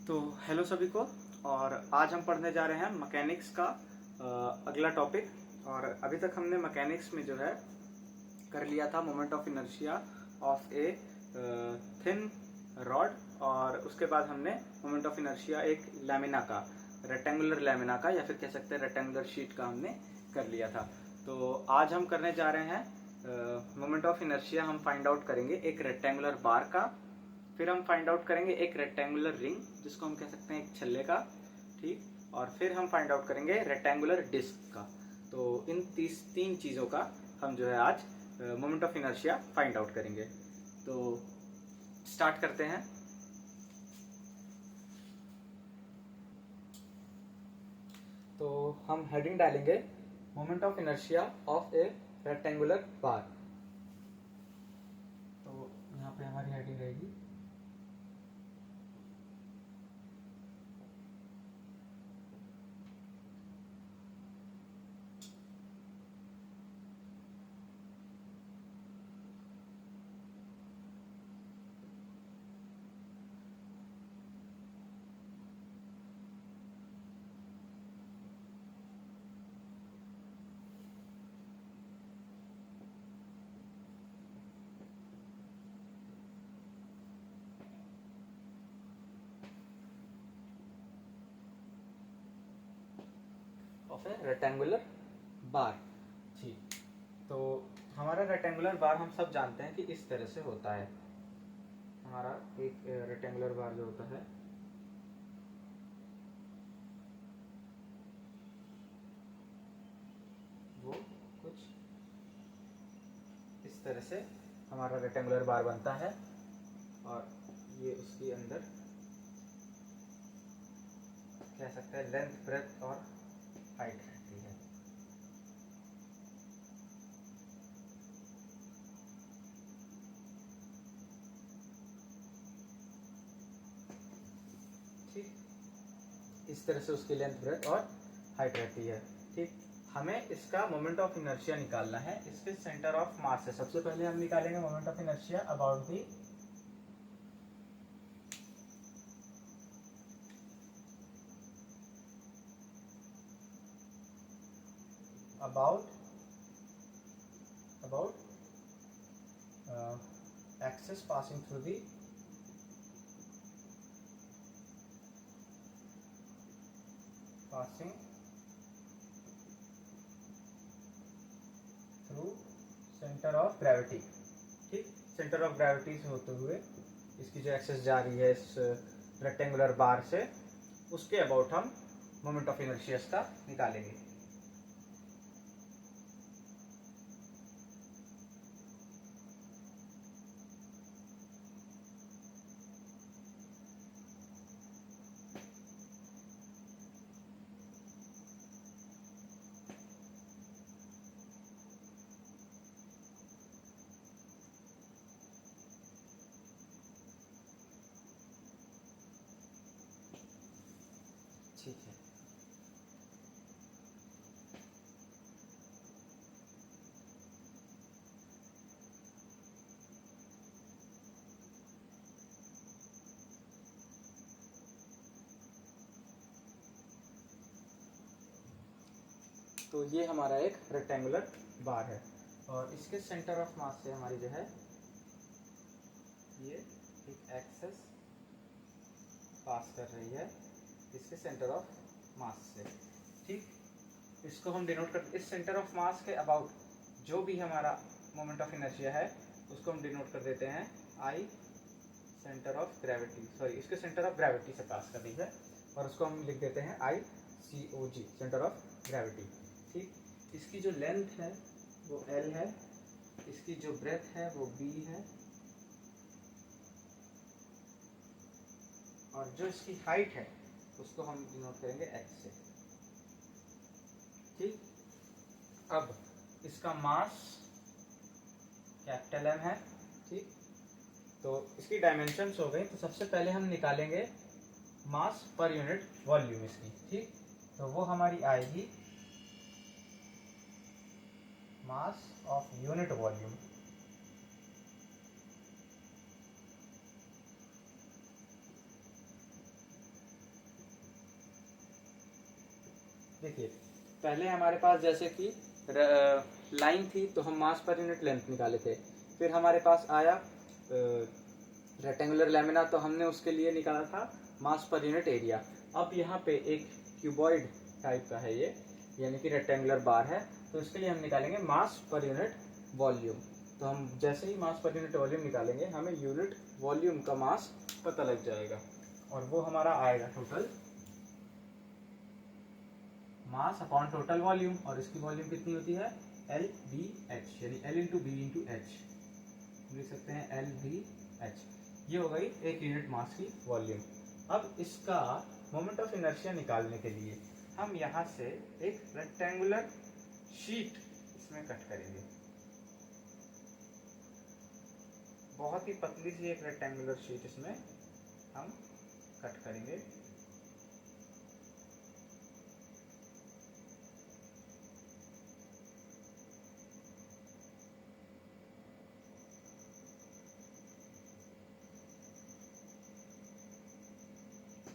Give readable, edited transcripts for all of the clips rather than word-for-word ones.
तो हेलो सभी को। और आज हम पढ़ने जा रहे हैं मैकेनिक्स का अगला टॉपिक। और अभी तक हमने मैकेनिक्स में जो है कर लिया था moment of inertia of a thin rod, और उसके बाद हमने मोमेंट ऑफ इनर्शिया एक लैमिना का, रेक्टेंगुलर लैमिना का, या फिर कह सकते हैं रेक्टेंगुलर शीट का हमने कर लिया था। तो आज हम करने जा रहे हैं मोमेंट ऑफ इनर्शिया। हम फाइंड आउट करेंगे एक रेक्टेंगुलर बार का, फिर हम फाइंड आउट करेंगे एक रेक्टेंगुलर रिंग जिसको हम कह सकते हैं एक छल्ले का, ठीक, और फिर हम फाइंड आउट करेंगे रेक्टेंगुलर डिस्क का। तो इन तीन चीज़ों का हम जो है आज moment of inertia find out करेंगे। तो स्टार्ट करते हैं। तो हम हेडिंग डालेंगे moment of inertia of a rectangular bar. तो यहाँ पे हमारी हेडिंग रहेगी ऑफ ए रेक्टेंगुलर बार। ठीक, तो हमारा रेक्टेंगुलर बार हम सब जानते हैं कि इस तरह से होता है। हमारा एक रेक्टेंगुलर बार जो होता है वो कुछ इस तरह से हमारा रेक्टेंगुलर बार बनता है, और ये उसके अंदर कह सकते हैं लेंथ, ब्रेथ और हाइट रहती है। ठीक, इस तरह से उसकी लेंथ, ब्रेथ और हाइट रहती है। ठीक, हमें इसका मोमेंट ऑफ इनर्शिया निकालना है इसके सेंटर ऑफ मास से। सबसे पहले हम निकालेंगे moment of inertia about the about axis passing through the centre of gravity. ठीक, सेंटर ऑफ ग्रेविटी से होते हुए इसकी जो एक्सेस जा रही है इस रेक्टेंगुलर बार से, उसके अबाउट हम मोमेंट ऑफ इनर्शिया का निकालेंगे। ठीक है, तो ये हमारा एक रेक्टेंगुलर बार है, और इसके सेंटर ऑफ मास से हमारी जो है ये एक एक्सेस पास कर रही है इसके सेंटर ऑफ मास से। ठीक, इसको हम डिनोट कर, इस सेंटर ऑफ मास के अबाउट जो भी हमारा मोमेंट ऑफ इनर्शिया है उसको हम डिनोट कर देते हैं आई सेंटर ऑफ ग्रेविटी, सॉरी इसके सेंटर ऑफ ग्रेविटी से पास कर रही है, और उसको हम लिख देते हैं आई C O ji, centre of gravity. ठीक, इसकी जो लेंथ है वो एल है, इसकी जो ब्रेथ है वो बी है, और जो इसकी हाइट है उसको हम डिनोट करेंगे एक्स से। ठीक, अब इसका मास कैपिटल एम है। ठीक, तो इसकी डायमेंशंस हो गई, तो सबसे पहले हम निकालेंगे मास पर यूनिट वॉल्यूम इसकी। ठीक, तो वो हमारी आएगी मास ऑफ यूनिट वॉल्यूम। देखिए पहले हमारे पास जैसे कि लाइन थी तो हम मास पर यूनिट लेंथ निकाले थे, फिर हमारे पास आया रेक्टेंगुलर लेमिना तो हमने उसके लिए निकाला था मास पर यूनिट एरिया। अब यहाँ पे एक क्यूबॉइड टाइप का है ये, यानी कि रेक्टेंगुलर बार है, तो इसके लिए हम निकालेंगे मास पर यूनिट वॉल्यूम। तो हम जैसे ही मास पर यूनिट वॉल्यूम निकालेंगे हमें यूनिट वॉल्यूम का मास पता लग जाएगा, और वो हमारा आएगा total mass upon total volume, और इसकी वॉल्यूम कितनी होती है एल बी एच, यानी L into B into H, लिख सकते हैं एल बी एच। ये हो गई एक यूनिट मास की वॉल्यूम। अब इसका मोमेंट ऑफ इनर्शिया निकालने के लिए हम यहाँ से एक रेक्टेंगुलर शीट इसमें कट करेंगे, बहुत ही पतली सी एक रेक्टेंगुलर शीट इसमें हम कट करेंगे।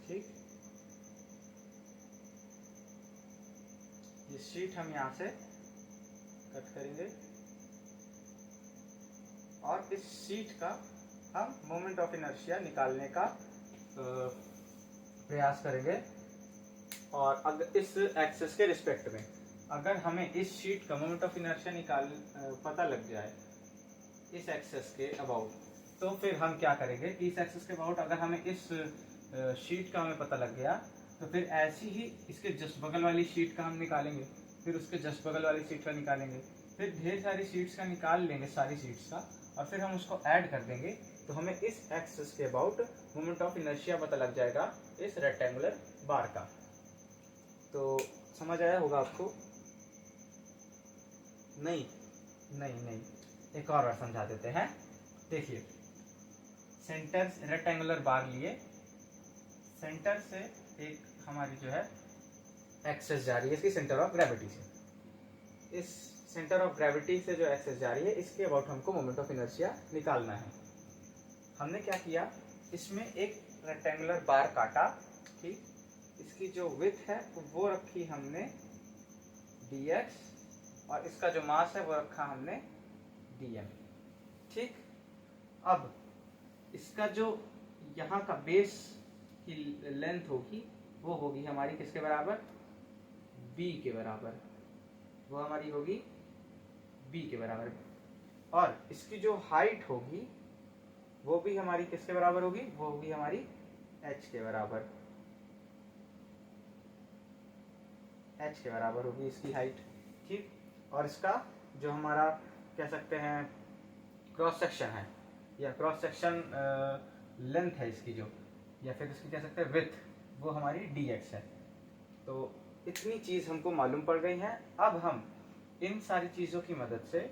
ठीक, ये शीट हम यहाँ से कट करेंगे, और इस शीट का हम मोमेंट ऑफ इनर्शिया निकालने का प्रयास करेंगे। और अगर इस एक्सेस के रिस्पेक्ट में अगर हमें इस शीट का मोमेंट ऑफ इनर्शिया पता लग जाए इस एक्सेस के अबाउट, तो फिर हम क्या करेंगे कि इस एक्सेस के अबाउट अगर हमें इस शीट का हमें पता लग गया, तो फिर ऐसी ही इसके जस्ट बगल वाली शीट का हम निकालेंगे, फिर उसके जस्ट बगल वाली शीट का निकालेंगे, फिर ढेर सारी शीट्स का निकाल लेंगे सारी शीट्स का, और फिर हम उसको ऐड कर देंगे, तो हमें इस एक्सेस के अबाउट मोमेंट ऑफ इनर्शिया पता लग जाएगा इस रेक्टेंगुलर बार का। तो समझ आया होगा आपको? नहीं नहीं नहीं, एक और बार समझा देते हैं। देखिए सेंटर रेक्टेंगुलर बार लिए, सेंटर से एक हमारी जो है एक्सेस जा रही है इसकी सेंटर ऑफ ग्रेविटी से, इस सेंटर ऑफ ग्रेविटी से जो एक्सेस जा रही है इसके अबाउट हमको मोमेंट ऑफ इनर्शिया निकालना है। हमने क्या किया, इसमें एक रेक्टेंगुलर बार काटा, ठीक, इसकी जो विड्थ है वो रखी हमने dx, और इसका जो मास है वो रखा हमने dm। ठीक, अब इसका जो यहाँ का बेस की लेंथ होगी वो होगी हमारी किसके बराबर, b के बराबर, वो हमारी होगी b के बराबर, और इसकी जो हाइट होगी वो भी हमारी किसके बराबर होगी, वो होगी हमारी h के बराबर, h के बराबर होगी इसकी हाइट। ठीक, और इसका जो हमारा कह सकते हैं क्रॉस सेक्शन है, या क्रॉस सेक्शन लेंथ है इसकी जो, या फिर इसकी कह सकते हैं विड्थ, वो हमारी dx है। तो इतनी चीज़ हमको मालूम पड़ गई है। अब हम इन सारी चीज़ों की मदद से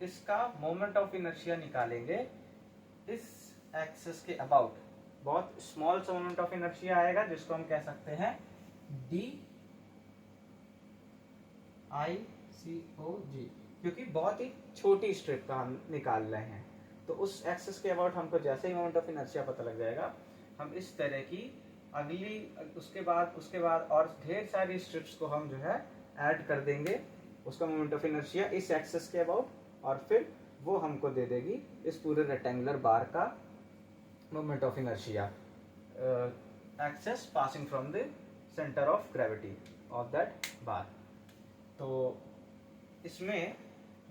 इसका मोमेंट ऑफ इनर्शिया निकालेंगे इस एक्सिस के अबाउट। बहुत स्मॉल सा मोमेंट ऑफ इनर्शिया आएगा जिसको हम कह सकते हैं डी आई सी ओ जी, क्योंकि बहुत ही छोटी स्ट्रिप का हम निकाल रहे हैं। तो उस एक्सिस के अबाउट हमको जैसे ही मोमेंट ऑफ इनर्शिया पता लग जाएगा, हम इस तरह की अगली उसके बाद और ढेर सारी स्ट्रिप्स को हम जो है ऐड कर देंगे उसका मोमेंट ऑफ इनर्शिया इस एक्सिस के अबाउट, और फिर वो हमको दे देगी इस पूरे रेक्टेंगुलर बार का moment of inertia axis passing from the centre of gravity of that bar. तो इसमें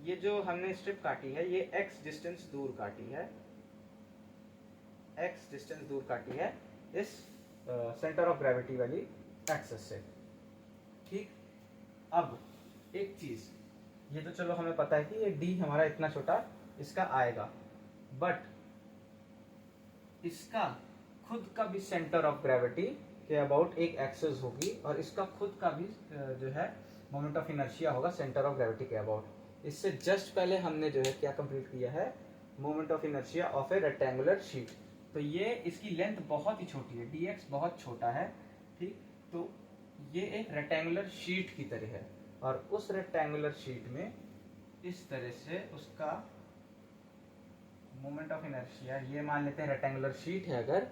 ये जो हमने स्ट्रिप काटी है ये x डिस्टेंस दूर काटी है, x डिस्टेंस दूर काटी है इस सेंटर ऑफ ग्रेविटी वाली एक्सेस से। ठीक, अब एक चीज, ये तो चलो हमें पता है कि ये d हमारा इतना छोटा इसका आएगा, बट इसका खुद का भी सेंटर ऑफ ग्रेविटी के अबाउट एक एक्सेस होगी, और इसका खुद का भी जो है मोमेंट ऑफ इनर्शिया होगा सेंटर ऑफ ग्रेविटी के अबाउट। इससे जस्ट पहले हमने जो है क्या कंप्लीट किया है, moment of inertia of a rectangular sheet. तो ये इसकी लेंथ बहुत ही छोटी है, dx बहुत छोटा है। ठीक, तो ये एक रेक्टेंगुलर शीट की तरह है, और उस रेक्टेंगुलर शीट में इस तरह से उसका मोमेंट ऑफ इनर्शिया, ये मान लेते हैं रेक्टेंगुलर शीट है अगर,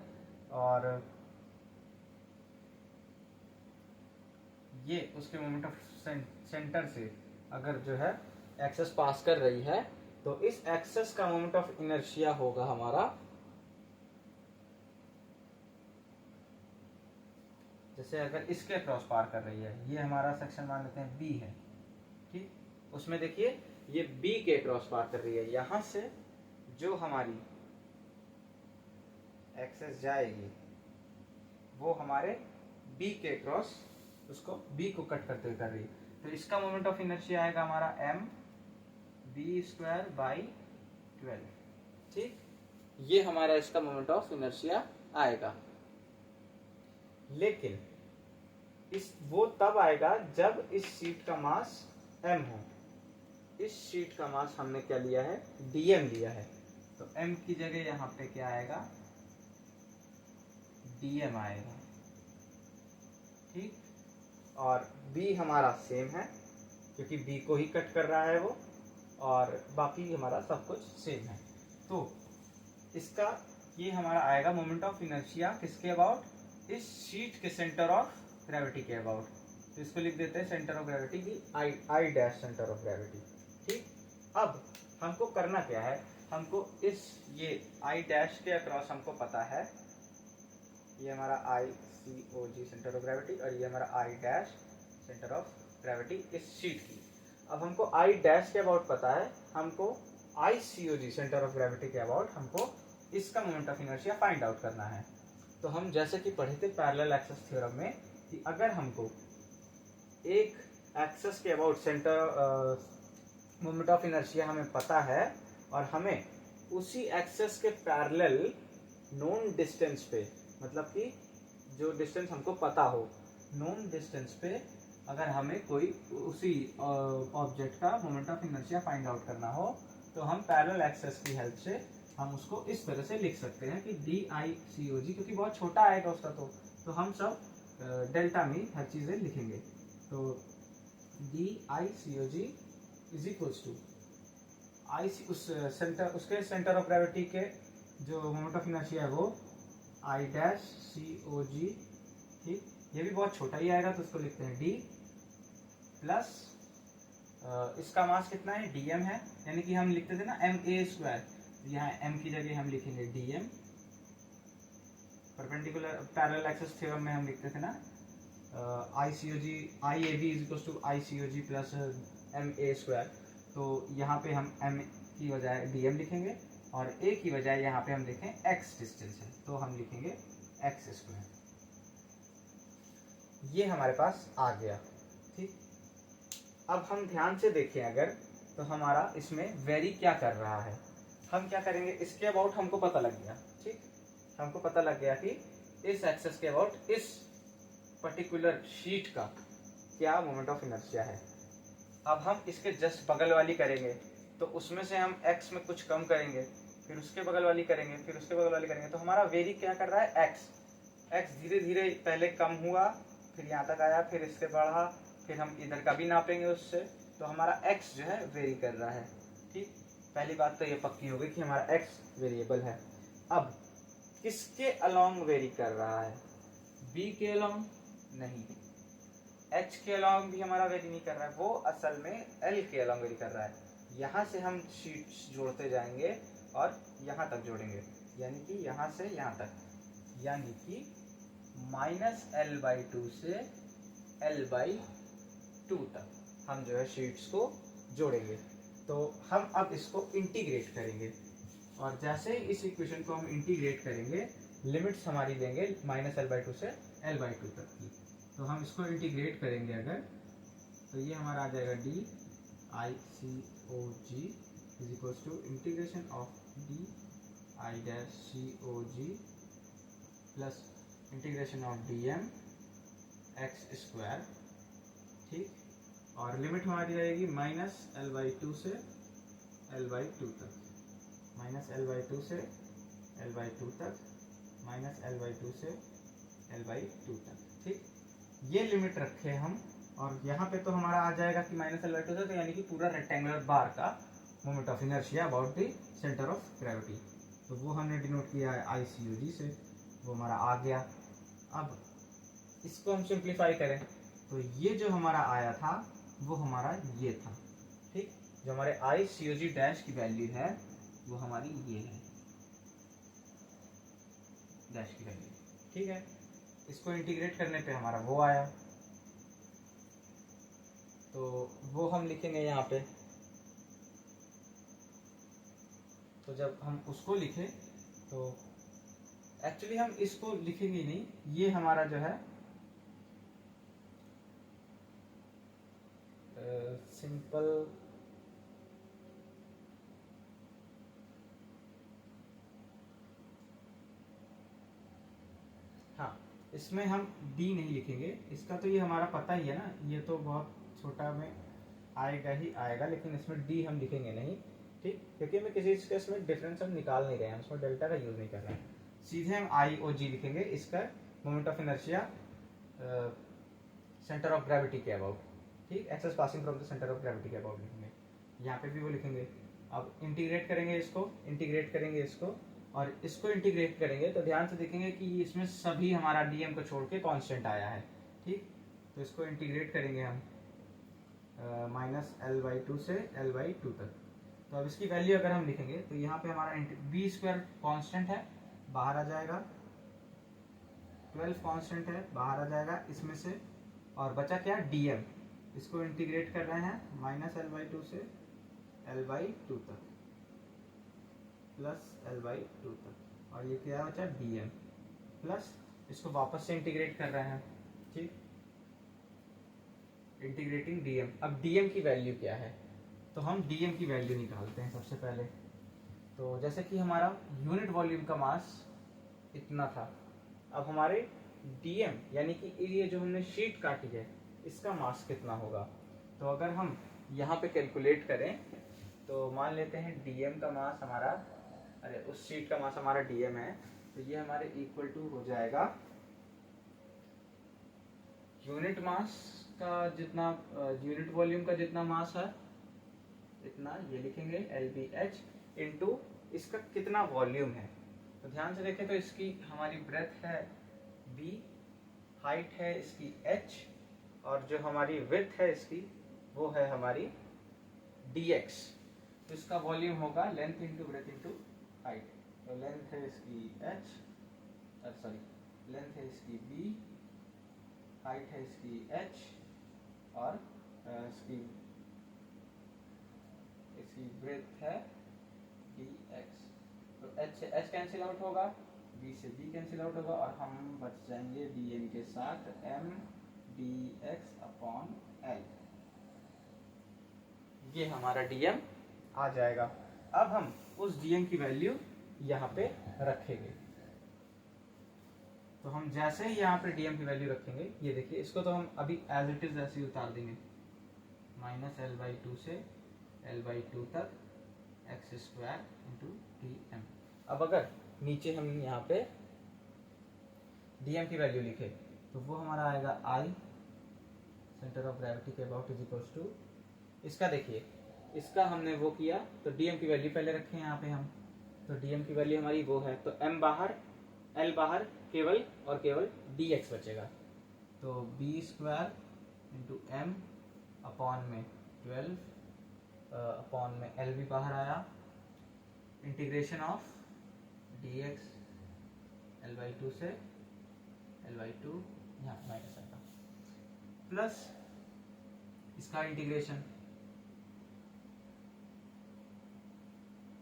और ये उसके मोमेंट ऑफ सेंटर से अगर जो है एक्सेस पास कर रही है तो इस एक्सेस का मोमेंट ऑफ इनर्शिया होगा हमारा, जैसे अगर इसके क्रॉस पार कर रही है, ये हमारा सेक्शन मान लेते हैं बी है, ठीक, उसमें देखिए ये बी के क्रॉस पार कर रही है, यहां से जो हमारी एक्सेस जाएगी वो हमारे बी के क्रॉस उसको बी को कट करते हुए कर रही है, तो इसका मोमेंट ऑफ इनर्शिया आएगा हमारा एम बी स्क्वायर बाई 12, ठीक, ये हमारा इसका मोमेंट ऑफ इनर्शिया आएगा। लेकिन इस वो तब आएगा जब इस शीट का मास m हो। इस शीट का मास हमने क्या लिया है, dm लिया है, तो m की जगह यहाँ पे क्या आएगा, dm आएगा, ठीक, और b हमारा सेम है क्योंकि b को ही कट कर रहा है वो, और बाकी हमारा सब कुछ सेम है। तो इसका ये हमारा आएगा मोमेंट ऑफ इनर्शिया किसके अबाउट, इस शीट के सेंटर ऑफ ग्रेविटी के अबाउट, तो इसको लिख देते हैं सेंटर ऑफ ग्रेविटी की I dash centre of gravity, ठीक। अब हमको करना क्या है, हमको इस ये आई डैश के अक्रॉस हमको पता है ये हमारा आई C O ji centre of gravity और ये हमारा I dash centre of gravity इस शीट की। अब हमको आई डैश के अबाउट पता है, हमको आई C O ji centre of gravity के अबाउट हमको इसका moment of inertia find out करना है। तो हम जैसे कि पढ़े थे पैरेलल एक्सेस थ्योरम में कि अगर हमको एक एक्सेस के about centre moment of inertia हमें पता है और हमें उसी एक्सेस के पैरेलल नोन डिस्टेंस पे, मतलब कि जो डिस्टेंस हमको पता हो, नोन डिस्टेंस पे अगर हमें कोई उसी ऑब्जेक्ट का moment of inertia find out करना हो तो हम पैरेलल एक्सेस की हेल्प से हम उसको इस तरह से लिख सकते हैं कि डी आई सी ओ जी, क्योंकि बहुत छोटा आएगा उसका तो हम सब डेल्टा में हर चीज़ें लिखेंगे। तो D I C O G is equals to I C उस सेंटर उसके सेंटर ऑफ ग्रेविटी के जो मोमेंट ऑफ इनर्शिया है वो आई डैश सी ओ जी, ठीक, ये भी बहुत छोटा ही आएगा तो उसको लिखते हैं डी प्लस इसका मास कितना है, डी एम है, यानी कि हम लिखते थे ना एम ए स्क्वायर, यहाँ m की जगह हम लिखेंगे dm, perpendicular parallel axis theorem में हम लिखते थे ना ICOG IAB is equal to ICOG plus MA square, तो यहाँ पे हम m की बजाय dm लिखेंगे और a की बजाय यहाँ पे हम लिखें x डिस्टेंस है तो हम लिखेंगे x स्क्वायर। ये हमारे पास आ गया, ठीक। अब हम ध्यान से देखें अगर तो हमारा इसमें वेरी क्या कर रहा है, हम क्या करेंगे, इसके अबाउट हमको पता लग गया, ठीक, हमको पता लग गया कि इस एक्सेस के अबाउट इस पर्टिकुलर शीट का क्या मोमेंट ऑफ इनर्शिया है। अब हम इसके जस्ट बगल वाली करेंगे तो उसमें से हम x में कुछ कम करेंगे, फिर उसके बगल वाली करेंगे, फिर उसके बगल वाली करेंगे, तो हमारा वेरी क्या कर रहा है, x धीरे धीरे पहले कम हुआ, फिर यहाँ तक आया, फिर इससे बढ़ा, फिर हम इधर का भी नापेंगे उससे, तो हमारा x जो है वेरी कर रहा है, ठीक। पहली बात तो ये पक्की हो गई कि हमारा x वेरिएबल है। अब किसके अलोंग वेरी कर रहा है, b के अलोंग नहीं, h के अलोंग भी हमारा वेरी नहीं कर रहा है, वो असल में l के अलोंग वेरी कर रहा है। यहाँ से हम शीट्स जोड़ते जाएंगे और यहाँ तक जोड़ेंगे, यानी कि यहाँ से यहाँ तक, यानी कि -l/2 से l/2 तक हम जो है शीट्स को जोड़ेंगे। तो हम अब इसको इंटीग्रेट करेंगे और जैसे ही इस इक्वेशन को हम इंटीग्रेट करेंगे लिमिट्स हमारी लेंगे -l/2 से l/2 तक की। तो हम इसको इंटीग्रेट करेंगे अगर, तो ये हमारा आ जाएगा D I C O G is equals to integration of D I dash C O G plus integration of D M X square, ठीक, और लिमिट हमारी रहेगी -l/2 से l/2 तक, -l/2 से l/2 तक, -l/2 से l/2 तक, ठीक। ये लिमिट रखे हम और यहाँ पे तो हमारा आ जाएगा कि -l/2 से, तो यानी कि पूरा रेक्टेंगुलर बार का moment of inertia about the centre of gravity, तो वो हमने डिनोट किया है ICOG से, वो हमारा आ गया। अब इसको हम सिंप्लीफाई करें तो ये जो हमारा आया था वो हमारा ये था, ठीक। जो हमारे आई सी ओ जी डैश की वैल्यू है वो हमारी ये है, डैश की वैल्यू, ठीक है। इसको इंटीग्रेट करने पे हमारा वो आया, तो वो हम लिखेंगे यहाँ पे। तो जब हम उसको लिखें तो एक्चुअली हम इसको लिखेंगे नहीं, ये हमारा जो है सिंपल हाँ, इसमें हम डी नहीं लिखेंगे, इसका तो ये हमारा पता ही है ना, ये तो बहुत छोटा में आएगा ही आएगा, लेकिन इसमें डी हम लिखेंगे नहीं, ठीक, क्योंकि हमें किसी चीज़ का इसमें डिफरेंस हम निकाल नहीं रहे हैं, उसमें डेल्टा का यूज़ नहीं कर रहे हैं। सीधे हम आई ओ जी लिखेंगे, इसका moment of inertia centre of gravity के अबाउट, ठीक, axis passing from the centre of gravity के अबाउट लिखेंगे, यहाँ पे भी वो लिखेंगे। अब इंटीग्रेट करेंगे इसको, इंटीग्रेट करेंगे इसको और इसको इंटीग्रेट करेंगे तो ध्यान से देखेंगे कि इसमें सभी हमारा डीएम को छोड़ के कांस्टेंट आया है, ठीक। तो इसको इंटीग्रेट करेंगे हम माइनस एल बाई टू से एल बाई टू तक। तो अब इसकी वैल्यू अगर हम लिखेंगे तो यहाँ पे हमारा बी स्क्वायर कॉन्स्टेंट है, बाहर आ जाएगा, 12 कॉन्स्टेंट है, बाहर आ जाएगा इसमें से, और बचा क्या, डीएम। इसको इंटीग्रेट कर रहे हैं माइनस एल बाई टू से एल बाई टू तक प्लस एल बाई टू तक, और ये क्या बचा, डीएम प्लस इसको वापस से इंटीग्रेट कर रहे हैं, ठीक, इंटीग्रेटिंग डीएम। अब डीएम की वैल्यू क्या है, तो हम डीएम की वैल्यू निकालते हैं सबसे पहले। तो जैसे कि हमारा यूनिट वॉल्यूम का मास इतना था, अब हमारे डीएम यानी कि ये जो हमने शीट काटी है इसका मास कितना होगा। तो अगर हम यहाँ पे कैलकुलेट करें तो मान लेते हैं डीएम का मास हमारा, अरे उस शीट का मास हमारा डीएम है, तो ये हमारे इक्वल टू हो जाएगा यूनिट मास का जितना, यूनिट वॉल्यूम का जितना मास है इतना, ये लिखेंगे एल बी एच इंटू इसका कितना वॉल्यूम है। तो ध्यान से देखें तो इसकी हमारी ब्रेथ है बी, हाइट है इसकी एच, और जो हमारी विड्थ है इसकी वो है हमारी dx। तो इसका वॉल्यूम होगा length into breadth into height. तो लेंथ है इसकी h, सॉरी लेंथ है इसकी b, हाइट है इसकी h, और इसकी ब्रेथ है dx। तो h से h कैंसिल आउट होगा, b से b कैंसिल आउट होगा, और हम बच जाएंगे dm के साथ m dx अपॉन l। ये हमारा dm आ जाएगा। अब हम उस dm की वैल्यू यहाँ पे रखेंगे। तो हम जैसे ही यहाँ पे dm की वैल्यू रखेंगे, ये देखिए इसको तो हम अभी एज इट इज ऐसे ही उतार देंगे, माइनस एल बाई टू से एल बाई टू तक X square into D M. अब अगर नीचे हम यहाँ पे dm की वैल्यू लिखे तो वो हमारा आएगा आई सेंटर ऑफ ग्रेविटी के अबाउट इज इक्वल्स टू, इसका देखिए इसका हमने वो किया तो dm की वैल्यू पहले रखे हैं यहाँ पे हम, तो dm की वैल्यू हमारी वो है, तो m बाहर l बाहर, केवल और केवल dx बचेगा। तो B square into M upon में 12 अपॉन में l भी बाहर आया, integration of dx l by two से l बाई टू, यहाँ माइनस आएगा, प्लस इसका इंटीग्रेशन,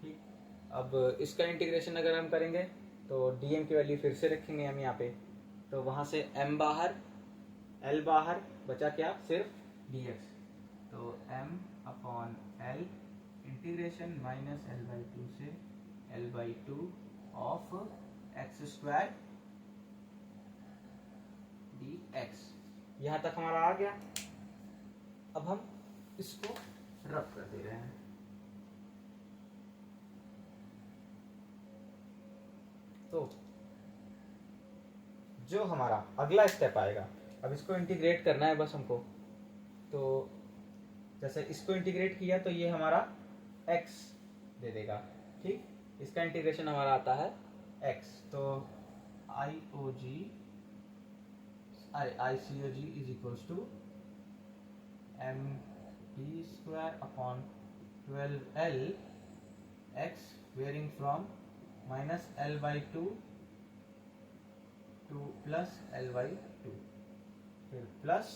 ठीक। अब इसका इंटीग्रेशन अगर हम करेंगे तो dm की वैल्यू फिर से रखेंगे हम यहाँ पे, तो वहाँ से m बाहर l बाहर, बचा क्या, सिर्फ dx। तो m upon l integration minus l by two से l by two of x square dx। यहाँ तक हमारा आ गया। अब हम इसको रब कर दे रहे हैं। तो जो हमारा अगला स्टेप आएगा, अब इसको इंटीग्रेट करना है बस हमको। तो जैसे इसको इंटीग्रेट किया तो ये हमारा x दे देगा, ठीक। इसका इंटीग्रेशन हमारा आता है x। तो ICOG is equals to mv² upon 12l x varying from -l/2 to +l/2, फिर प्लस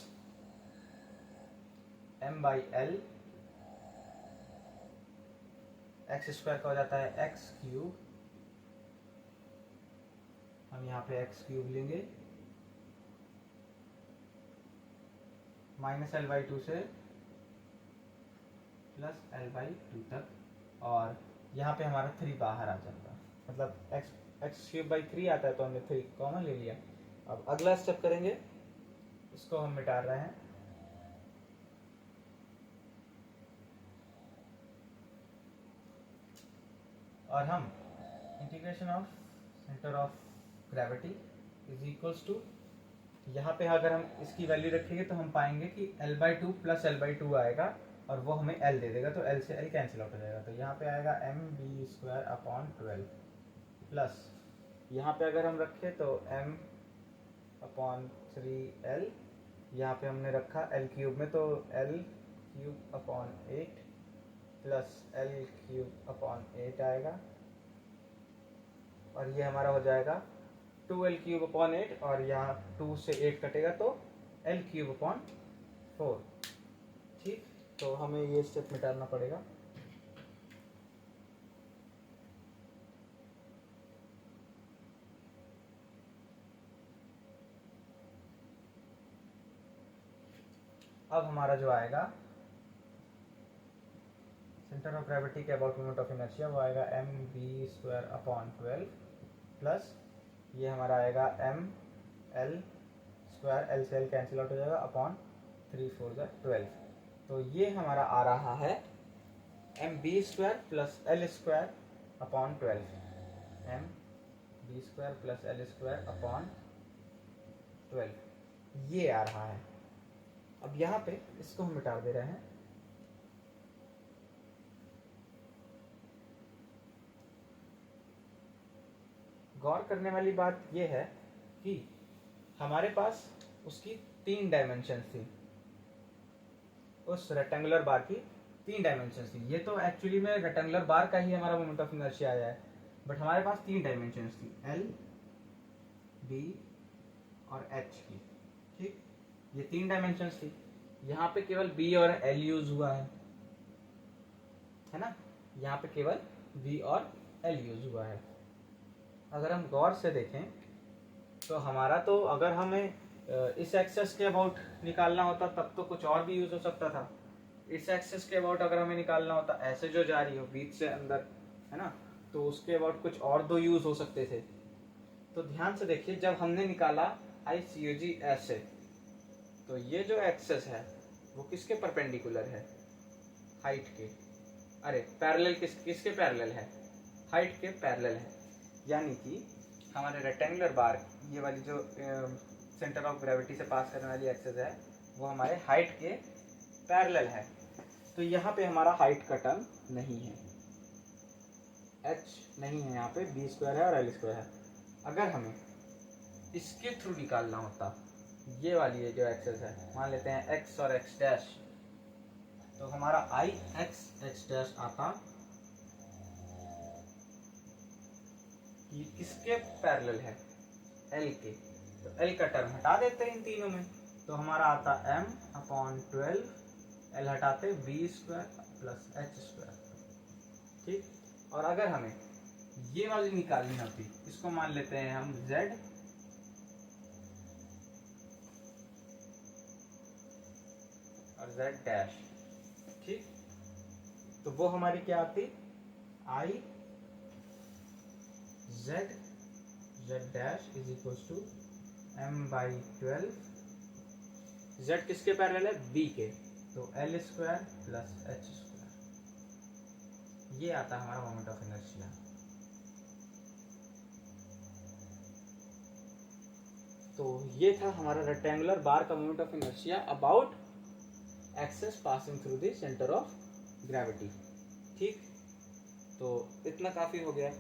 m/l x² का हो जाता है x³, हम यहाँ पे x³ लेंगे -l/2 से +l/2 तक, और यहाँ पे हमारा 3 बाहर आ जाता है, मतलब x³/3 आता है तो हमने 3 कॉमन ले लिया। अब अगला स्टेप करेंगे, इसको हम मिटा रहे हैं, और हम integration of centre of gravity is equals to, यहाँ पे अगर हम इसकी वैल्यू रखेंगे तो हम पाएंगे कि l/2 + l/2 आएगा, और वो हमें l दे देगा, तो l से l कैंसिल आउट हो जाएगा, तो यहाँ पे आएगा mv² अपॉन 12 प्लस यहाँ पे अगर हम रखें तो m अपॉन 3l, यहाँ पे हमने रखा l³ में तो l³ upon 8 plus l³ upon 8 आएगा, और ये हमारा हो जाएगा 2l³ अपॉन 8, और यहाँ 2 से 8 कटेगा तो l³ अपॉन 4। ठीक, तो हमें ये स्टेप मिटाना पड़ेगा। अब हमारा जो आएगा सेंटर ऑफ ग्रेविटी के अबाउट मोमेंट ऑफ इनर्शिया, वो आएगा mv² अपॉन 12 प्लस ये हमारा आएगा ml², l से l कैंसिल आउट हो जाएगा, अपॉन 3 4 12, तो ये हमारा आ रहा है mv² plus l² upon 12, mv² plus l² upon 12, ये आ रहा है। अब यहाँ पे इसको हम मिटा दे रहे हैं, गौर करने वाली बात यह है कि हमारे पास उसकी 3 डायमेंशन थी, उस रेक्टेंगुलर बार की 3 डायमेंशन थी। ये तो एक्चुअली में रेक्टेंगुलर बार का ही हमारा मोमेंट ऑफ इनर्शिया आया है, बट हमारे पास 3 डायमेंशन थी, l, b और h की। ठीक, ये 3 डायमेंशन थी, यहाँ पे केवल b और l यूज हुआ है ना, यहाँ पे केवल v और l यूज हुआ है। अगर हम गौर से देखें तो हमारा तो, अगर हमें इस एक्सेस के अबाउट निकालना होता तब तो कुछ और भी यूज हो सकता था। इस एक्सेस के अबाउट अगर हमें निकालना होता, ऐसे जो जा रही हो बीच से अंदर, है ना, तो उसके अबाउट कुछ और 2 यूज हो सकते थे। तो ध्यान से देखिए, जब हमने निकाला ICOG ऐसे, तो ये जो एक्सेस है वो किसके परपेंडिकुलर है? हाइट के, अरे पैरेलल, किसके पैरेलल है? हाइट के पैरेलल है। यानी कि हमारे रेक्टेंगुलर बार, ये वाली जो सेंटर ऑफ ग्रेविटी से पास करने वाली एक्सेस है, वो हमारे हाइट के पैरेलल है। तो यहाँ पे हमारा हाइट का टर्म नहीं है, h नहीं है, यहाँ पे b² है और l² है। अगर हमें इसके थ्रू निकालना होता, ये वाली है जो एक्सेस है, मान लेते हैं x और x', तो हमारा IX आता, ये किसके पैरेलल है? L के, तो L का टर्म हटा देते हैं इन तीनों में, तो हमारा आता m अपॉन 12, L हटाते b² प्लस h²। ठीक, और अगर हमें ये वाली निकालनी होती, इसको मान लेते हैं हम z और z'। ठीक, तो वो हमारी क्या आती? I z' is equals to m/12, z किसके पैरेलल है? b के, तो l² प्लस h², ये आता है हमारा मोमेंट ऑफ इनर्शिया। तो ये था हमारा रेक्टेंगुलर बार का moment of inertia about axis passing through the centre of gravity. ठीक, तो इतना काफी हो गया।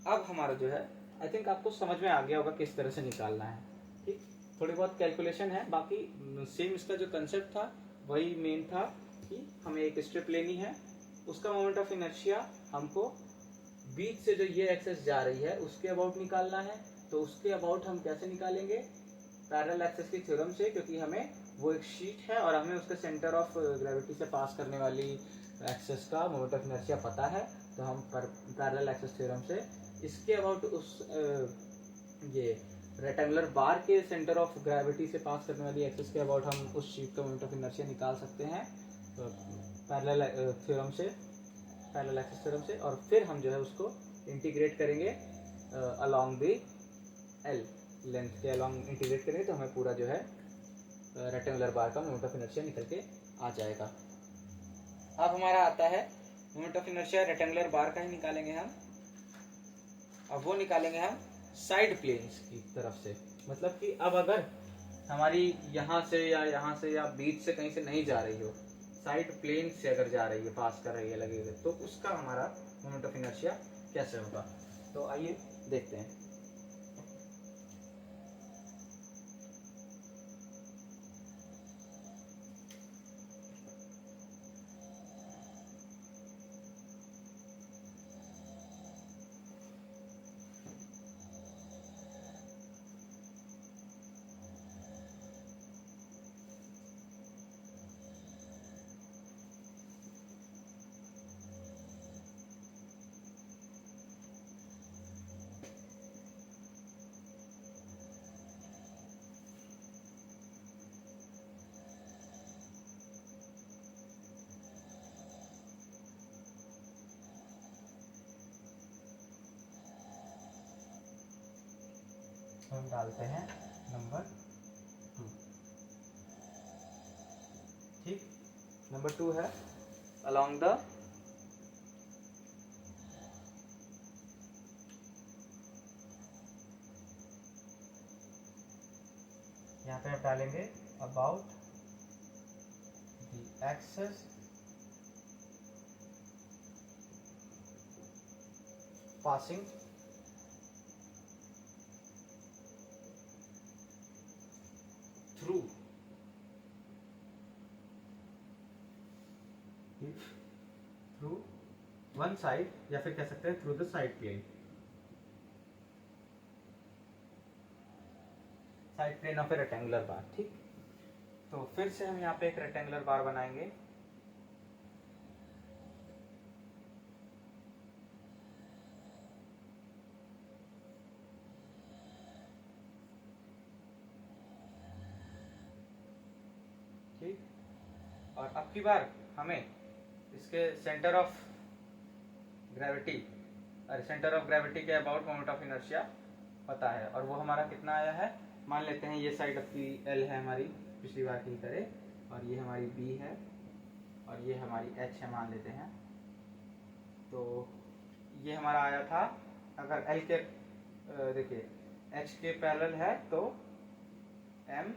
अब हमारा जो है, आई थिंक आपको समझ में आ गया होगा किस तरह से निकालना है। ठीक, थोड़ी बहुत कैलकुलेशन है, बाकी सेम इसका जो कंसेप्ट था वही मेन था कि हमें एक स्ट्रिप लेनी है, उसका मोमेंट ऑफ इनर्शिया हमको बीच से जो ये एक्सेस जा रही है उसके अबाउट निकालना है। तो उसके अबाउट हम कैसे निकालेंगे? पैरेलल एक्सेस की थ्योरम से, क्योंकि हमें वो एक शीट है और हमें उसके सेंटर ऑफ ग्रेविटी से पास करने वाली एक्सेस का मोमेंट ऑफ इनर्शिया पता है। तो हम पैरेलल एक्सेस थ्योरम से इसके अबाउट उस ये रेक्टेंगुलर बार के सेंटर ऑफ ग्रेविटी से पास करने वाली एक्सेस के अबाउट हम उस शीट का मोमेंट ऑफ इनर्शिया निकाल सकते हैं तो पैरेलल थ्योरम से, पैरेलल एक्सेस थ्योरम से। और फिर हम जो है उसको इंटीग्रेट करेंगे अलोंग द एल लेंथ के अलोंग इंटीग्रेट करेंगे तो हमें पूरा जो है रेक्टेंगुलर बार का मोमेंट ऑफ इनर्शिया निकल के आ जाएगा। अब हमारा आता है moment of inertia rectangular bar का ही निकालेंगे हम। अब वो निकालेंगे हम साइड प्लेन्स की तरफ से, मतलब कि अब अगर हमारी यहाँ से या बीच से कहीं से नहीं जा रही हो, साइड प्लेन से अगर जा रही है, पास कर रही है, लगे हुए, तो उसका हमारा मोमेंट ऑफ इनर्शिया कैसे होगा। तो आइए देखते हैं। हम डालते हैं नंबर 2। ठीक, नंबर 2 है अलोंग द यहाँ पे आप डालेंगे about the axis passing through one side, या फिर कह सकते हैं through the side plane, side plane of a rectangular bar. ठीक, तो फिर से हम यहाँ पे एक रेक्टेंगुलर बार बनाएंगे। ठीक, और अब की बार हमें इसके सेंटर ऑफ ग्रेविटी और सेंटर ऑफ ग्रेविटी के अबाउट मोमेंट ऑफ इनर्शिया पता है, और वो हमारा कितना आया है। मान लेते हैं ये साइड आपकी एल है हमारी, पिछली बार की तरह, और ये हमारी बी है और ये हमारी एच है मान लेते हैं। तो ये हमारा आया था, अगर एल के देखिए एच के पैरेलल है तो M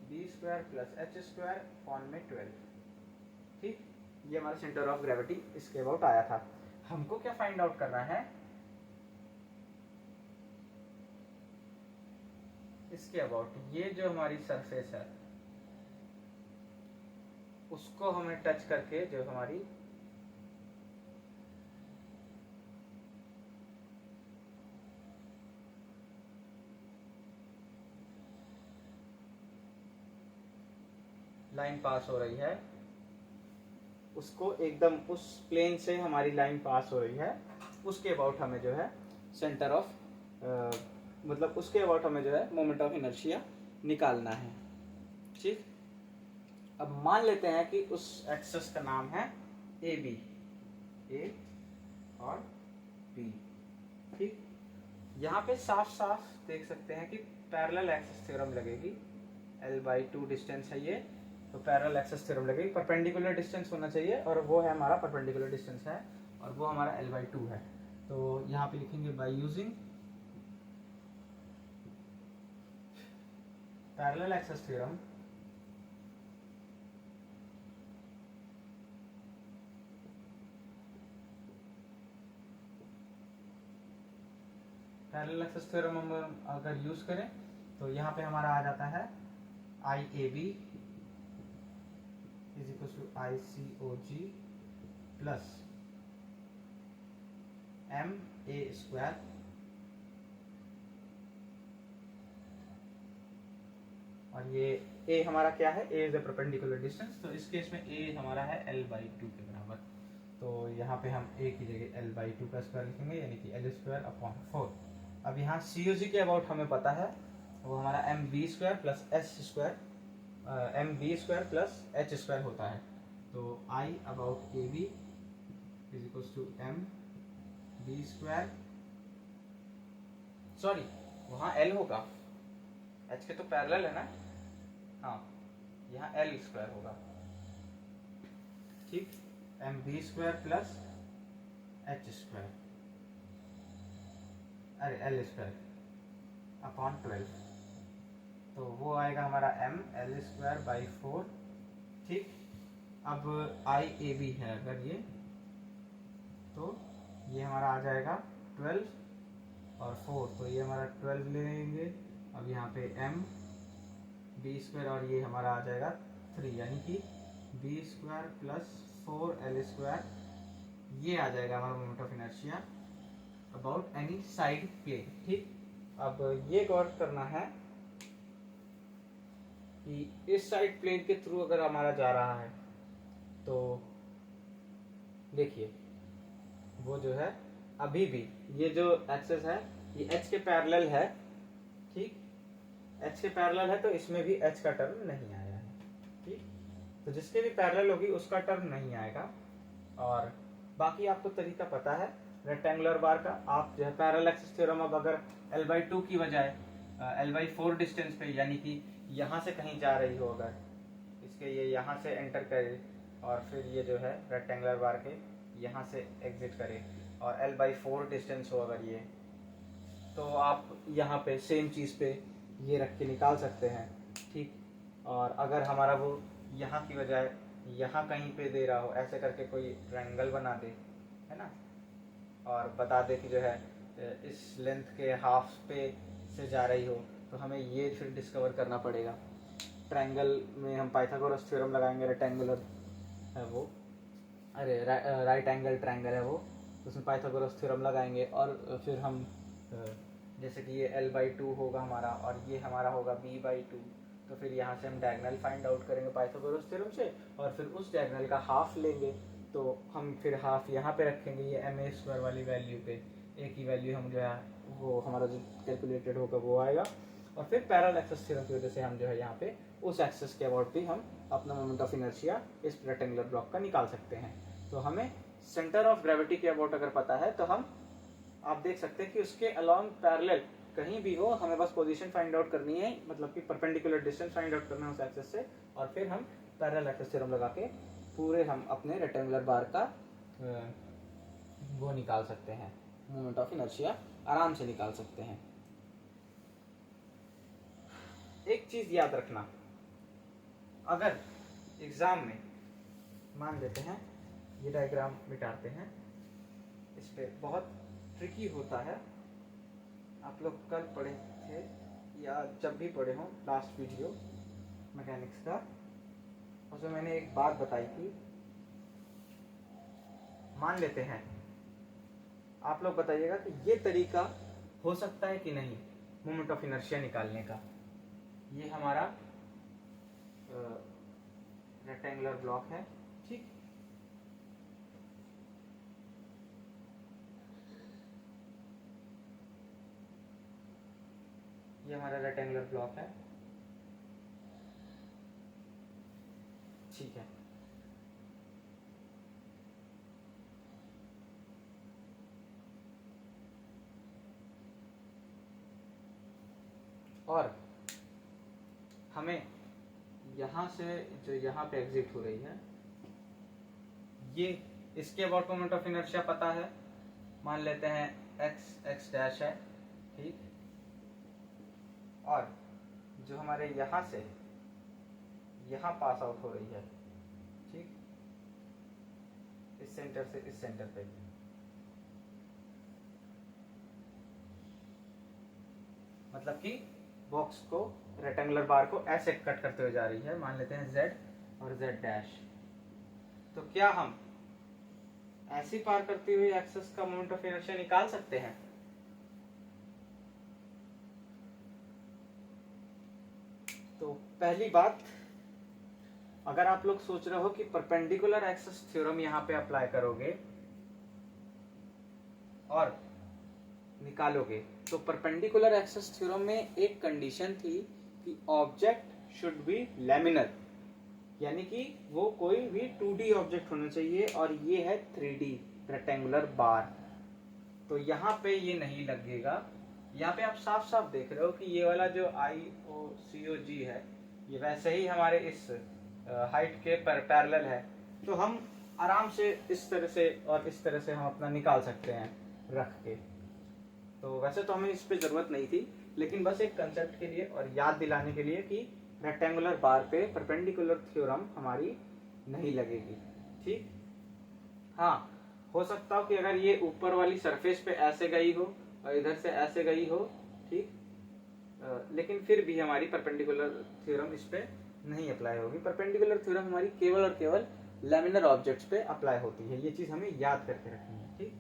B square plus H square upon में 12। ठीक, ये हमारा सेंटर ऑफ ग्रेविटी इसके अबाउट आया था। हमको क्या फाइंड आउट करना है, इसके अबाउट ये जो हमारी सरफेस है उसको हमें टच करके जो हमारी लाइन पास हो रही है, उसको एकदम उस प्लेन से हमारी लाइन पास हो रही है, उसके अबाउट हमें जो है सेंटर ऑफ मतलब उसके अबाउट हमें जो है मोमेंट ऑफ इनर्शिया निकालना है। ठीक, अब मान लेते हैं कि उस एक्सेस का नाम है ए बी, ए और बी। ठीक, यहाँ पे साफ साफ देख सकते हैं कि पैरेलल एक्सेस थ्योरम लगेगी। L/2 डिस्टेंस है ये, तो पैरेलल एक्सेस थ्योरम लगेगी। परपेंडिकुलर डिस्टेंस होना चाहिए और वो है हमारा परपेंडिकुलर डिस्टेंस है और वो हमारा L/2 है। तो यहाँ पे लिखेंगे by using parallel axis theorem parallel axis theorem हम अगर यूज करें तो यहाँ पे हमारा आ जाता है I A B is equal to I C O G plus M A square और ये a हमारा क्या है, a is the perpendicular distance, तो इस केस में a हमारा है l/2 के बराबर। तो यहाँ पे हम a की जगह l/2 का स्क्वायर लिखेंगे, यानी कि l²/4। अब यहाँ COG के अबाउट हमें पता है, वो हमारा mb² plus mb² plus h² होता है। तो I about AB is equal to mb², sorry वहाँ l होगा, h के तो पैरेलल है ना, हाँ यहाँ l² होगा, ठीक, mb² प्लस h², अरे l²/12, तो वो आएगा हमारा ml²/4, ठीक। अब IAB है अगर ये, तो ये हमारा आ जाएगा 12 और 4, तो ये हमारा 12 ले लेंगे। अब यहाँ पे mb² और ये हमारा आ जाएगा 3, यानी कि b² प्लस 4l², ये आ जाएगा हमारा moment of inertia about any side plane, ठीक। अब ये गौर करना है कि इस साइड प्लेन के थ्रू अगर हमारा जा रहा है, तो देखिए वो जो है अभी भी ये जो एक्सेस है ये h के पैरेलल है, ठीक, h के पैरेलल है, तो इसमें भी h का टर्म नहीं आया है, ठीक। तो जिसके भी पैरेलल होगी उसका टर्म नहीं आएगा। और बाकी आपको तरीका पता है रेक्टेंगुलर बार का, आप जो है पैरेलल एक्सिस थ्योरम, अब अगर l/2 की बजाय l/4 डिस्टेंस पे, यानी कि यहाँ से कहीं जा रही हो, अगर इसके ये यहाँ से एंटर करे और फिर ये जो है रेक्टेंगुलर बार के यहाँ से एग्जिट करे और l/4 डिस्टेंस हो अगर ये, तो आप यहाँ पे सेम चीज़ पे ये रख के निकाल सकते हैं, ठीक। और अगर हमारा वो यहाँ की बजाय यहाँ कहीं पे दे रहा हो, ऐसे करके कोई ट्रायंगल बना दे, है ना, और बता दे कि जो है इस लेंथ के हाफ पे से जा रही हो, तो हमें ये फिर डिस्कवर करना पड़ेगा। ट्रायंगल में हम पाइथागोरस थ्योरम लगाएंगे, रेक्टेंगुलर है वो, अरे राइट एंगल ट्रायंगल है वो, तो उसमें पाइथागोरस थ्योरम लगाएंगे और फिर हम जैसे कि ये l/2 होगा हमारा और ये हमारा होगा b/2, तो फिर यहाँ से हम डायगोनल फाइंड आउट करेंगे पाइथागोरस थ्योरम से और फिर उस डायगोनल का हाफ लेंगे, तो हम फिर हाफ यहाँ पे रखेंगे ये ma² वाली वैल्यू पे, a की वैल्यू हम जो है वो हमारा जो कैलकुलेटेड होगा वो आएगा, और फिर पैरेलल एक्सिस थ्योरम की वजह से हम जो है यहाँ पे उस एक्सिस के अबाउट भी हम अपना मोमेंट ऑफ इनर्शिया इस रेक्टेंगुलर ब्लॉक का निकाल सकते हैं। तो हमें सेंटर ऑफ ग्रेविटी के अबाउट अगर पता है, तो हम आप देख सकते हैं कि उसके अलोंग पैरेलल कहीं भी हो, हमें बस पोजीशन फाइंड आउट करनी है, मतलब कि परपेंडिकुलर डिस्टेंस फाइंड आउट करना है उस एक्सिस से, और फिर हम पैरेलल एक्सिस थ्योरम लगा के पूरे हम अपने रेक्टेंगुलर बार का वो निकाल सकते हैं, मोमेंट ऑफ इनर्शिया आराम से निकाल सकते हैं। एक चीज याद रखना, अगर एग्जाम में मान लेते हैं ये डायग्राम मिटाते हैं, इस पे बहुत ट्रिकी होता है, आप लोग कल पढ़े थे या जब भी पढ़े हों लास्ट वीडियो मैकेनिक्स का, उसमें मैंने एक बात बताई थी। मान लेते हैं, आप लोग बताइएगा कि ये तरीका हो सकता है कि नहीं मोमेंट ऑफ इनर्शिया निकालने का। ये हमारा रेक्टेंगुलर ब्लॉक है, ठीक, ये हमारा रेक्टेंगुलर ब्लॉक है, ठीक है। और हमें यहाँ से जो यहाँ पे एग्जिट हो रही है, ये इसके अबाउट मोमेंट ऑफ इनर्शिया पता है, मान लेते हैं x डैश है, ठीक, और जो हमारे यहाँ से यहाँ पास आउट हो रही है, ठीक, इस सेंटर से इस सेंटर पे, मतलब कि बॉक्स को, रेक्टेंगुलर बार को ऐसे कट करते हुए जा रही है, मान लेते हैं z और z डैश। तो क्या हम ऐसी पार करती हुई एक्सेस का मोमेंट ऑफ इनर्शिया निकाल सकते हैं? तो पहली बात, अगर आप लोग सोच रहे हो कि परपेंडिकुलर एक्सेस थ्योरम यहां पे अप्लाई करोगे और निकालोगे, तो परपेंडिकुलर एक्सेस थ्योरम में एक कंडीशन थी कि ऑब्जेक्ट शुड बी लैमिनर, यानी कि वो कोई भी 2D ऑब्जेक्ट होना चाहिए, और ये है 3D रेक्टेंगुलर बार। तो यहाँ पे ये नहीं लगेगा। यहाँ पे आप साफ साफ देख रहे हो कि ये वाला जो IOCOG है, ये वैसे ही हमारे इस हाइट के पैरेलल है। तो हम आराम से इस तरह से और इस तरह से हम अपना निकाल सकते हैं रख के। तो वैसे तो हमें इस पे जरूरत नहीं थी, लेकिन बस एक कंसेप्ट के लिए और याद दिलाने के लिए कि रेक्टेंगुलर बार पे परपेंडिकुलर थ्योरम हमारी नहीं लगेगी। ठीक, हाँ, हो सकता हो कि अगर ये ऊपर वाली सरफेस पे ऐसे गई हो और इधर से ऐसे गई हो, ठीक, लेकिन फिर भी हमारी परपेंडिकुलर थ्योरम इस पे नहीं अप्लाई होगी। परपेंडिकुलर थ्योरम हमारी केवल और केवल लैमिनर ऑब्जेक्ट्स पे अप्लाई होती है। ये चीज हमें याद करके रखनी है। ठीक,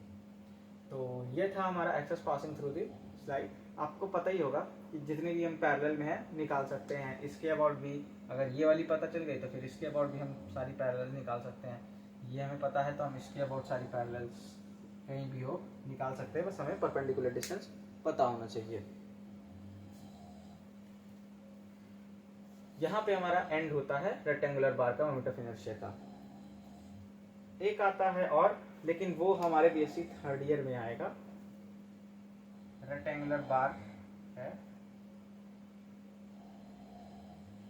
तो ये था हमारा axis passing through the slide. आपको पता ही होगा कि जितने भी हम पैरेलल में है निकाल सकते हैं। इसके अबाउट भी अगर ये वाली पता चल गई तो फिर इसके अबाउट भी हम सारी पैरेलल निकाल सकते हैं। ये हमें पता है तो हम इसके अबाउट सारी पैरेलल्स कहीं भी हो निकाल सकते हैं, बस हमें परपेंडिकुलर डिस्टेंस पता होना चाहिए। यहाँ पे हमारा एंड होता है रेक्टेंगुलर बार का मोमेंट ऑफ इनर्शिया का। एक आता है और, लेकिन वो हमारे बीएससी थर्ड ईयर में आएगा। रेक्टेंगुलर बार है,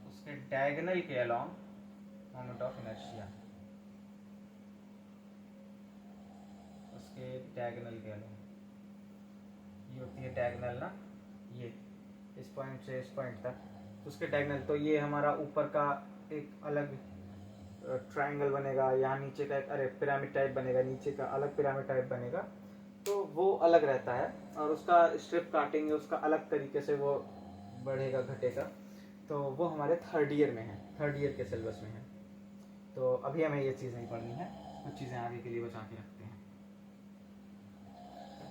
उसके डायगोनल के अलोंग मोमेंट ऑफ इनर्शिया, उसके डायगोनल के अलोंग, ये होती है डायगोनल ना, ये इस पॉइंट से इस पॉइंट तक, तो उसके डायगोनल। तो ये हमारा ऊपर का एक अलग ट्रायंगल बनेगा, यहाँ नीचे का एक पिरामिड टाइप बनेगा, नीचे का अलग पिरामिड टाइप बनेगा, तो वो अलग रहता है। और उसका स्ट्रिप काटेंगे, उसका अलग तरीके से वो बढ़ेगा घटेगा। तो वो हमारे थर्ड ईयर में है, थर्ड ईयर के सिलेबस में है। तो अभी हमें ये चीज़ नहीं पढ़नी है, कुछ चीज़ें आगे के लिए बचा के रखते हैं।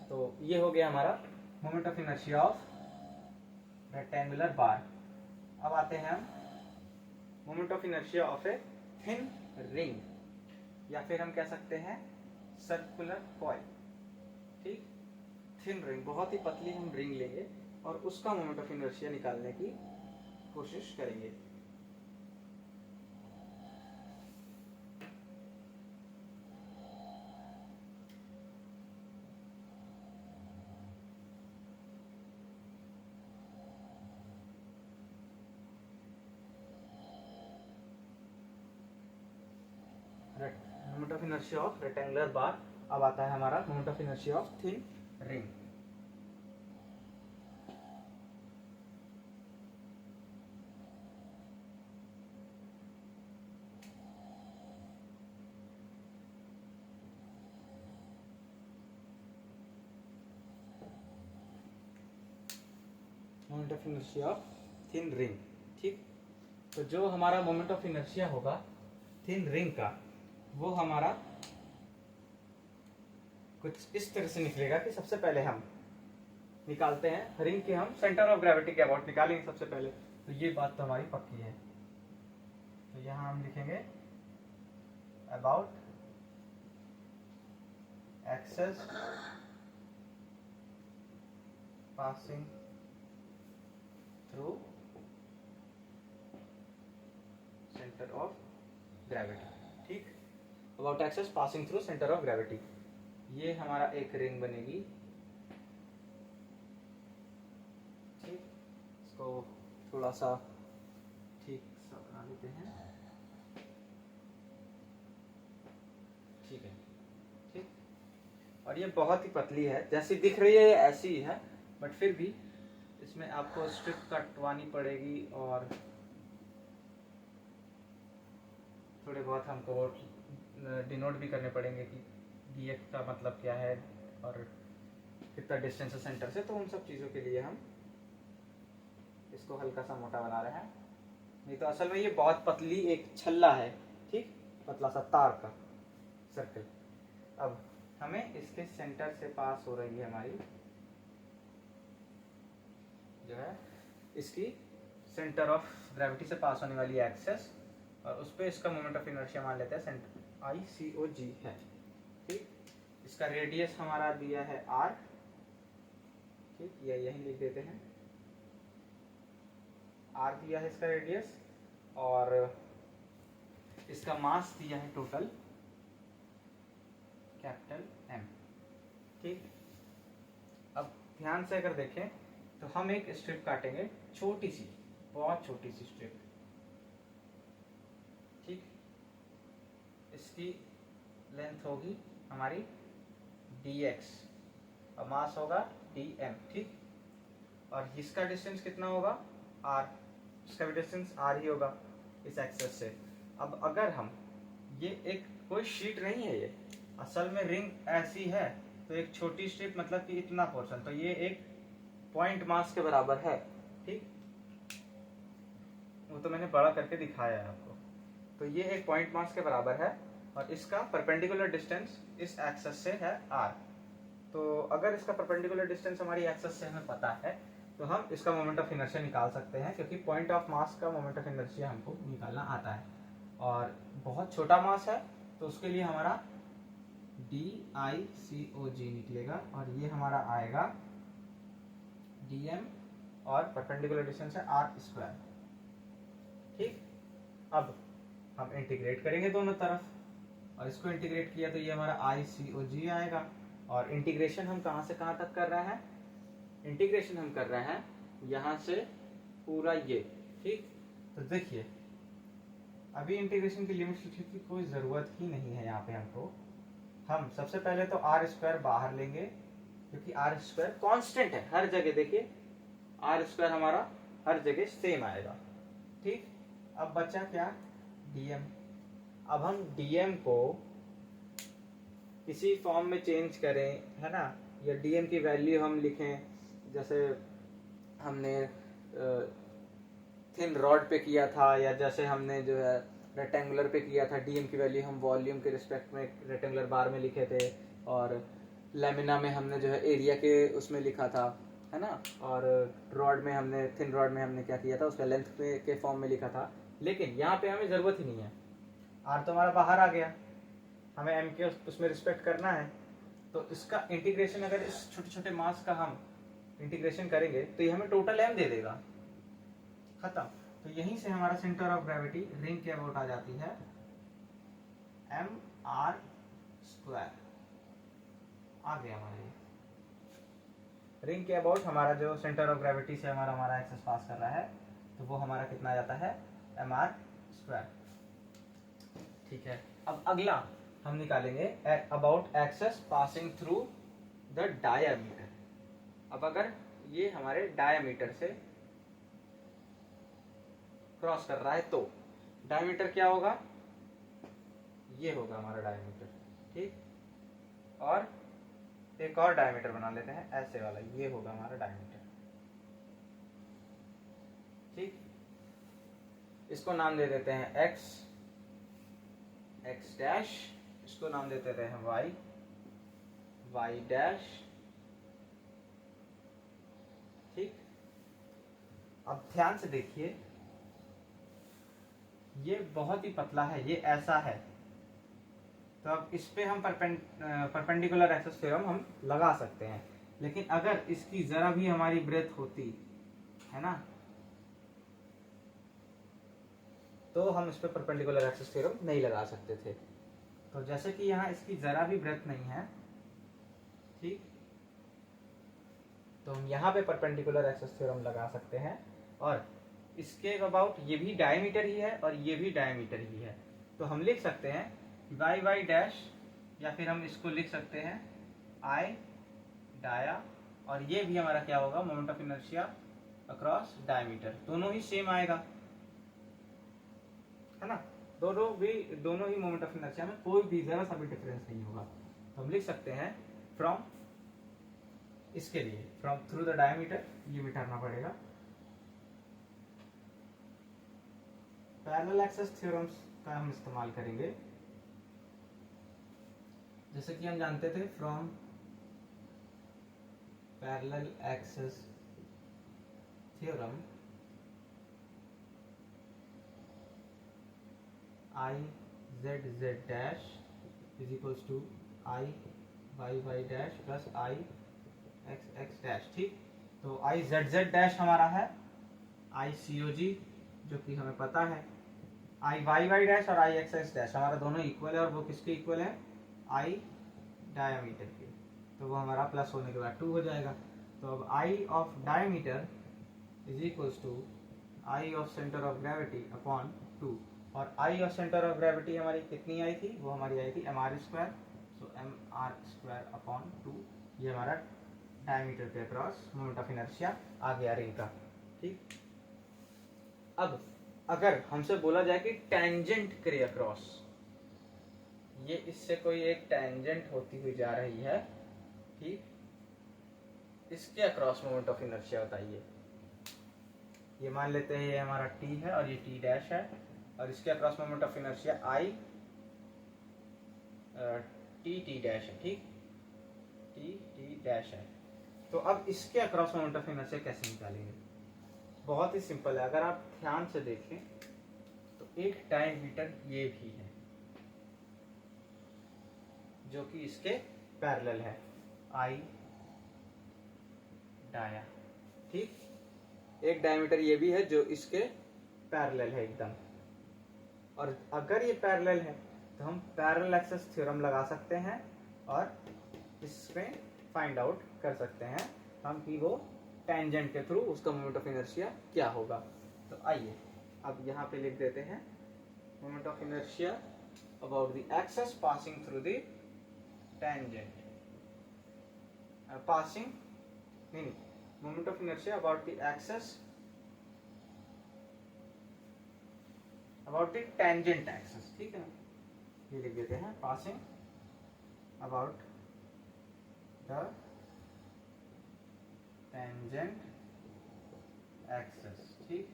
तो ये हो गया हमारा moment of inertia of rectangular bar. अब आते हैं हम moment of inertia of a thin ring, या फिर हम कह सकते हैं सर्कुलर कॉइल। ठीक, थिन रिंग, बहुत ही पतली हम रिंग लेंगे और उसका मोमेंट ऑफ इनर्शिया निकालने की कोशिश करेंगे। Moment of inertia of rectangular bar. अब आता है हमारा moment of inertia of thin ring. Moment of inertia of thin ring. ठीक, तो जो हमारा मोमेंट ऑफ इनर्शिया होगा थिन रिंग का, वो हमारा कुछ इस तरह से निकलेगा कि सबसे पहले हम निकालते हैं रिंग के, हम सेंटर ऑफ ग्रेविटी के अबाउट निकालेंगे सबसे पहले। तो ये बात तो हमारी पक्की है। तो यहाँ हम लिखेंगे about axis passing through centre of gravity. ठीक, about axis passing through centre of gravity. ये हमारा एक रिंग बनेगी। ठीक, इसको थोड़ा सा ठीक सा बना लेते हैं। ठीक है, ठीक, और ये बहुत ही पतली है, जैसी दिख रही है ऐसी ही है, बट फिर भी इसमें आपको स्ट्रिप कटवानी पड़ेगी और थोड़े बहुत हमको डिनोट भी करने पड़ेंगे कि dx का मतलब क्या है और कितना डिस्टेंस है सेंटर से। तो उन सब चीज़ों के लिए हम इसको हल्का सा मोटा बना रहे हैं, नहीं तो असल में ये बहुत पतली एक छल्ला है, ठीक, पतला सा तार का सर्कल। अब हमें इसके सेंटर से पास हो रही है हमारी जो है इसकी सेंटर ऑफ ग्रेविटी से पास होने वाली एक्सेस, और उस पर इसका मोमेंट ऑफ इनर्शिया मान लेते हैं सेंटर ICOG है, ठीक। इसका रेडियस हमारा दिया है R, ठीक, ये यही लिख देते हैं, R दिया है इसका रेडियस, और इसका मास दिया है टोटल कैपिटल M, ठीक। अब ध्यान से अगर देखें तो हम एक स्ट्रिप काटेंगे, छोटी सी, बहुत छोटी सी स्ट्रिप, ठीक। इसकी लेंथ होगी हमारी dx और मास होगा dm, ठीक। और इसका डिस्टेंस कितना होगा r, इसका भी डिस्टेंस r ही होगा इस एक्सेस से। अब अगर हम ये एक कोई शीट नहीं है, ये असल में रिंग ऐसी है, तो एक छोटी स्ट्रिप मतलब कि इतना पोर्शन, तो ये एक पॉइंट मास के बराबर है, ठीक। वो तो मैंने बड़ा करके दिखाया है आपको। तो ये एक पॉइंट मास के बराबर है और इसका परपेंडिकुलर डिस्टेंस इस एक्सेस से है r। तो अगर इसका परपेंडिकुलर डिस्टेंस हमारी एक्सेस से हमें पता है तो हम इसका मोमेंट ऑफ इनर्शिया निकाल सकते हैं, क्योंकि पॉइंट ऑफ मास का मोमेंट ऑफ इनर्शिया हमको निकालना आता है। और बहुत छोटा मास है तो उसके लिए हमारा DICOG निकलेगा, और ये हमारा आएगा dm, और परपेंडिकुलर डिस्टेंस है r², ठीक। अब हम इंटीग्रेट करेंगे दोनों तरफ, और इसको इंटीग्रेट किया तो ये हमारा ICOG आएगा। और इंटीग्रेशन हम कहाँ से कहाँ तक कर रहे हैं, इंटीग्रेशन हम कर रहे हैं यहाँ से पूरा ये, ठीक। तो देखिए अभी इंटीग्रेशन की लिमिट लिखने की कोई ज़रूरत ही नहीं है यहाँ पे हमको। हम सबसे पहले तो r² बाहर लेंगे, क्योंकि r² कांस्टेंट है हर जगह, देखिए r² हमारा हर जगह सेम आएगा, ठीक। अब बचा क्या, dm। अब हम dm को किसी फॉर्म में चेंज करें, है ना, या dm की वैल्यू हम लिखें, जैसे हमने थिन रॉड पे किया था, या जैसे हमने जो है रेक्टेंगुलर पे किया था, dm की वैल्यू हम वॉल्यूम के रिस्पेक्ट में रेक्टेंगुलर बार में लिखे थे, और लेमिना में हमने जो है एरिया के उसमें लिखा था, है ना, और रॉड में हमने, थिन रॉड में हमने क्या किया था, उसका लेंथ के फॉर्म में लिखा था। लेकिन यहाँ पे हमें ज़रूरत ही नहीं है, r तो हमारा बाहर आ गया, हमें m के उसमें रिस्पेक्ट करना है। तो इसका इंटीग्रेशन अगर इस छोटे छोटे मास का हम इंटीग्रेशन करेंगे तो ये हमें टोटल m दे देगा, खत्म। तो यहीं से हमारा सेंटर ऑफ ग्रेविटी रिंग के अबाउट आ जाती है mr², आ गया हमारे रिंग के अबाउट हमारा जो सेंटर ऑफ ग्रेविटी से हमारा एक्सेस पास कर रहा है, तो वो हमारा कितना आ जाता है mr², ठीक है। अब अगला हम निकालेंगे about axis passing through the diameter. अब अगर ये हमारे डायामीटर से क्रॉस कर रहा है तो डायमीटर क्या होगा, ये होगा हमारा डायमीटर, ठीक। और एक और डायमीटर बना लेते हैं ऐसे वाला, ये होगा हमारा डायमीटर, ठीक। इसको नाम दे देते हैं x डैश, इसको नाम देते हैं y डैश, ठीक। अब ध्यान से देखिए, ये बहुत ही पतला है, ये ऐसा है, तो अब इस पे हम परपेंडिकुलर एक्सेस थ्योरम हम लगा सकते हैं। लेकिन अगर इसकी जरा भी हमारी ब्रेथ होती है ना, तो हम इस पे परपेंडिकुलर एक्सेस थ्योरम नहीं लगा सकते थे। तो जैसे कि यहाँ इसकी जरा भी ब्रेथ नहीं है, ठीक, तो हम यहाँ पे परपेंडिकुलर एक्सेस थ्योरम लगा सकते हैं। और इसके अबाउट ये भी डायमीटर ही है और ये भी डायमीटर ही है, तो हम लिख सकते हैं y डैश, या फिर हम इसको लिख सकते हैं I डाया, और ये भी हमारा क्या होगा, moment of inertia across diameter, दोनों ही सेम आएगा, है ना, दोनों ही मोमेंट ऑफ इनर्शिया में कोई भी जरा सा भी डिफरेंस नहीं होगा। तो हम लिख सकते हैं फ्रॉम, इसके लिए फ्रॉम थ्रू द डायमीटर, ये मिटाना पड़ेगा, पैरेलल एक्सेस थ्योरम्स का हम इस्तेमाल करेंगे। जैसे कि हम जानते थे from parallel axis theorem I Z Z dash is equals to I Y Y dash plus I X X dash. ठीक, तो आई जेड जेड डैश हमारा है आई सी ओ जी, जो कि हमें पता है। आई वाई वाई डैश और आई एक्स एक्स डैश हमारा दोनों इक्वल है, और वो किसके इक्वल है? आई डायमीटर के। तो वो हमारा प्लस होने के बाद 2 हो जाएगा। तो अब I of diameter is equals to I of centre of gravity upon 2। और I of centre of gravity हमारी कितनी आई थी? वो हमारी आई थी M R square. So M R square upon 2, ये हमारा डायमीटर के अक्रॉस मोमेंट ऑफ इनर्शिया आ गया रिंग का। ठीक, अब अगर हमसे बोला जाए कि टेंजेंट करे अक्रॉस, ये इससे कोई एक टेंजेंट होती हुई जा रही है, ठीक, इसके अक्रॉस मोमेंट ऑफ इनर्शिया बताइए। ये मान लेते हैं ये हमारा टी है और ये टी डैश है, और इसके across moment of inertia I T T dash है। ठीक, टी टी डैश है। तो अब इसके अक्रॉस मोमेंट ऑफ इनर्शिया कैसे निकालेंगे? बहुत ही सिंपल है। अगर आप ध्यान से देखें तो एक डायमीटर ये भी है जो कि इसके पैरेलल है, आई डाया। ठीक, एक डायमीटर ये भी है जो इसके पैरेलल है एकदम। और अगर ये पैरेलल है तो हम पैरेलल एक्सेस थ्योरम लगा सकते हैं और इसमें फाइंड आउट कर सकते हैं हम कि वो टेंजेंट के थ्रू उसका मोमेंट ऑफ इनर्शिया क्या होगा। तो आइए अब यहाँ पे लिख देते हैं moment of inertia about the axis passing through the tangent, passing नहीं, moment of inertia about the axis about the tangent axis. ठीक है ना, ये लिख देते हैं passing about the tangent axis. ठीक,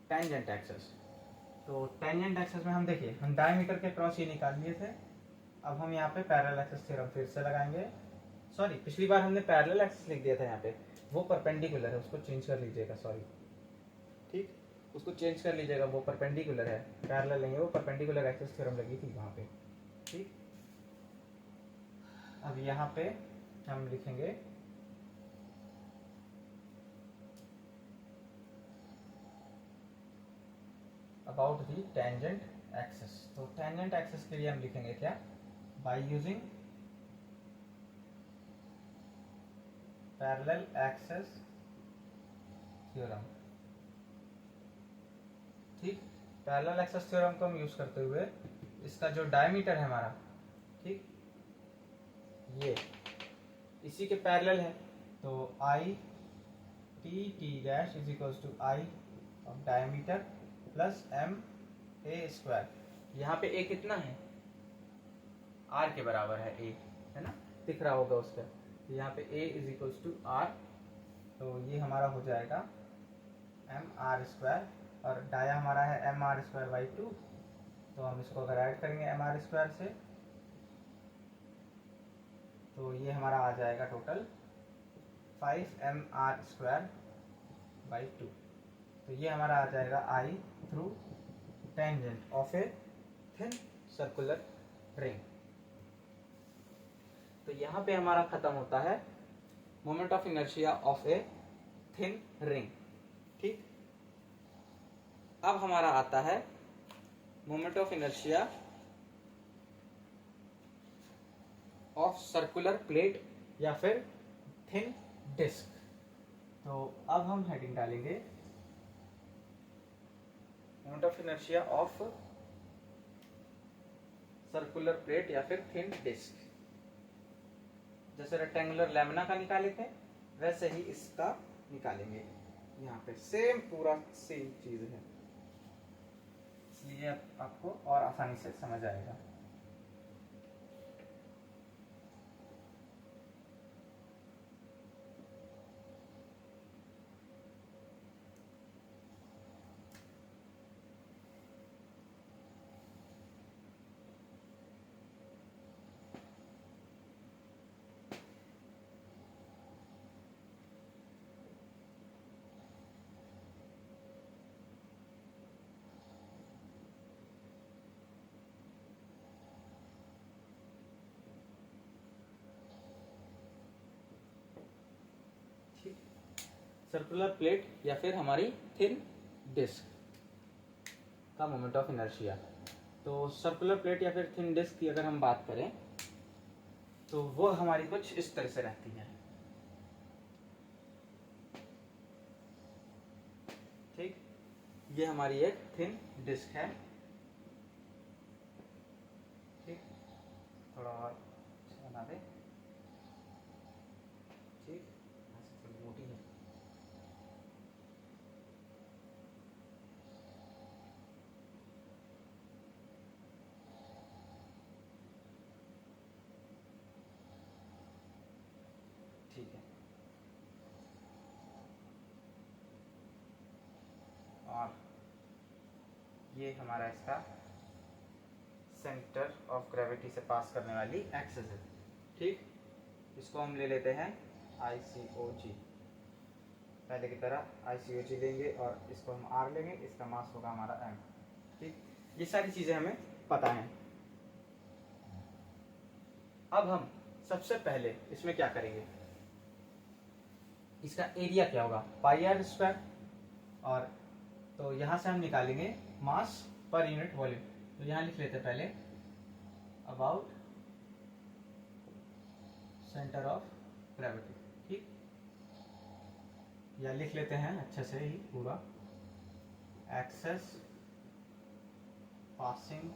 टेंजेंट एक्सेस। तो टेंजेंट एक्सेस में हम देखिए हम डायमीटर के क्रॉस ये निकाल लिए थे। अब हम यहाँ पे पैरेलल एक्सेस थ्योरम फिर से लगाएंगे। सॉरी, पिछली बार हमने पैरेलल एक्सेस लिख दिया था, यहाँ पे वो परपेंडिकुलर है, उसको चेंज कर लीजिएगा। सॉरी, ठीक, उसको चेंज कर लीजिएगा, वो परपेंडिकुलर है, पैरेलल नहीं है, वो परपेंडिकुलर एक्सेस थ्योरम लगी थी वहाँ पे। ठीक, अब यहाँ पे हम लिखेंगे अबाउट दी टेंजेंट एक्सेस। तो टेंजेंट एक्सेस के लिए हम लिखेंगे क्या? By using parallel axis theorem. ठीक, पैरेलल एक्सेस थ्योरम को हम यूज करते हुए इसका जो डायमीटर है हमारा, ठीक, ये इसी के पैरेलल है। तो I T T dash is equals to I of diameter plus M A square. यहाँ पे ए कितना है? आर के बराबर है, ए है ना, दिख रहा होगा उसका। तो यहाँ पे ए इज इक्वल्स टू आर, तो ये हमारा हो जाएगा एम आर स्क्वायर, और डाया हमारा है एम आर स्क्वायर बाई 2। तो हम इसको अगर ऐड करेंगे एम आर स्क्वायर से तो ये हमारा आ जाएगा total 5 M R square by 2। तो ये हमारा आ जाएगा I through tangent of a thin circular ring. तो यहाँ पे हमारा खत्म होता है moment of inertia of a thin ring. ठीक, अब हमारा आता है moment of inertia of circular plate या फिर थिन डिस्क। तो अब हम हेडिंग डालेंगे moment of inertia of circular plate या फिर थिन डिस्क। जैसे रेक्टेंगुलर लैमिना का निकाले थे वैसे ही इसका निकालेंगे। यहाँ पे सेम पूरा सेम चीज है, इसलिए आपको और आसानी से समझ आएगा। सर्कुलर प्लेट या फिर हमारी थिन डिस्क का मोमेंट ऑफ इनर्शिया। तो सर्कुलर प्लेट या फिर थिन डिस्क की अगर हम बात करें तो वो हमारी कुछ इस तरह से रहती है। ठीक, ये हमारी एक थिन डिस्क है। ठीक, थोड़ा और अच्छा बना दे। ठीक, ऐसे थोड़ी मोटी है। ठीक है, और ये हमारा इसका सेंटर ऑफ ग्रेविटी से पास करने वाली एक्सिस है। ठीक, इसको हम ले लेते हैं ICOG, पहले की तरह ICOG लेंगे और इसको हम R लेंगे, इसका मास होगा हमारा M। ठीक, ये सारी चीज़ें हमें पता हैं। अब हम सबसे पहले इसमें क्या करेंगे, इसका एरिया क्या होगा, पाई आर स्क्वायर, और तो यहाँ से हम निकालेंगे मास पर यूनिट वॉल्यूम। तो यहाँ लिख लेते हैं पहले अबाउट सेंटर ऑफ ग्रेविटी। ठीक, या लिख लेते हैं अच्छे से ही पूरा, axis passing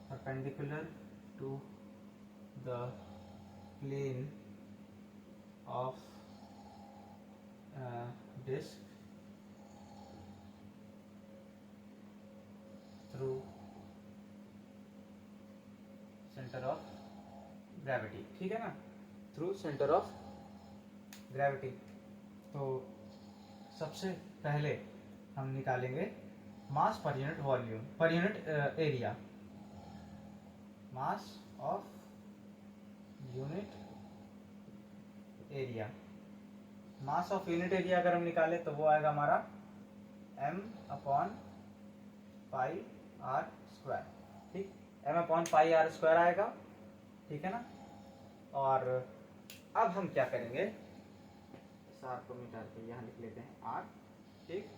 perpendicular to the plane of disk through center of gravity। ठीक है ना, थ्रू सेंटर ऑफ ग्रेविटी। तो सबसे पहले हम निकालेंगे mass per unit volume, per unit area, mass of unit area. Mass of unit area अगर हम निकालें तो वो आएगा हमारा M upon pi R square. ठीक, M upon pi R square आएगा। ठीक है ना, और अब हम क्या करेंगे, इस आर को मिटा के यहाँ लिख लेते हैं R। ठीक,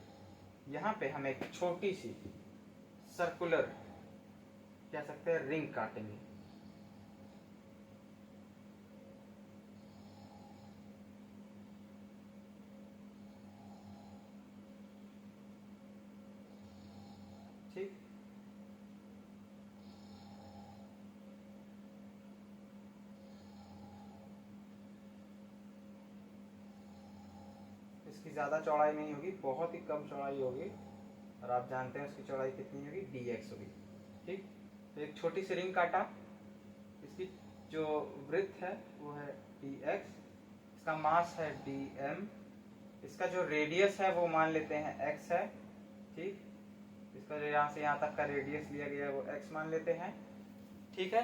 यहाँ पे हम एक छोटी सी सर्कुलर कह सकते हैं रिंग काटेंगे। ठीक, इसकी ज़्यादा चौड़ाई नहीं होगी, बहुत ही कम चौड़ाई होगी, और आप जानते हैं उसकी चौड़ाई कितनी होगी, dx होगी। ठीक, तो एक छोटी सी रिंग काटा, इसकी जो वृत्त है वो है dx, इसका मास है dm, इसका जो रेडियस है वो मान लेते हैं x है। ठीक, इसका जो यहाँ से यहाँ तक का रेडियस लिया गया है वो x मान लेते हैं। ठीक है,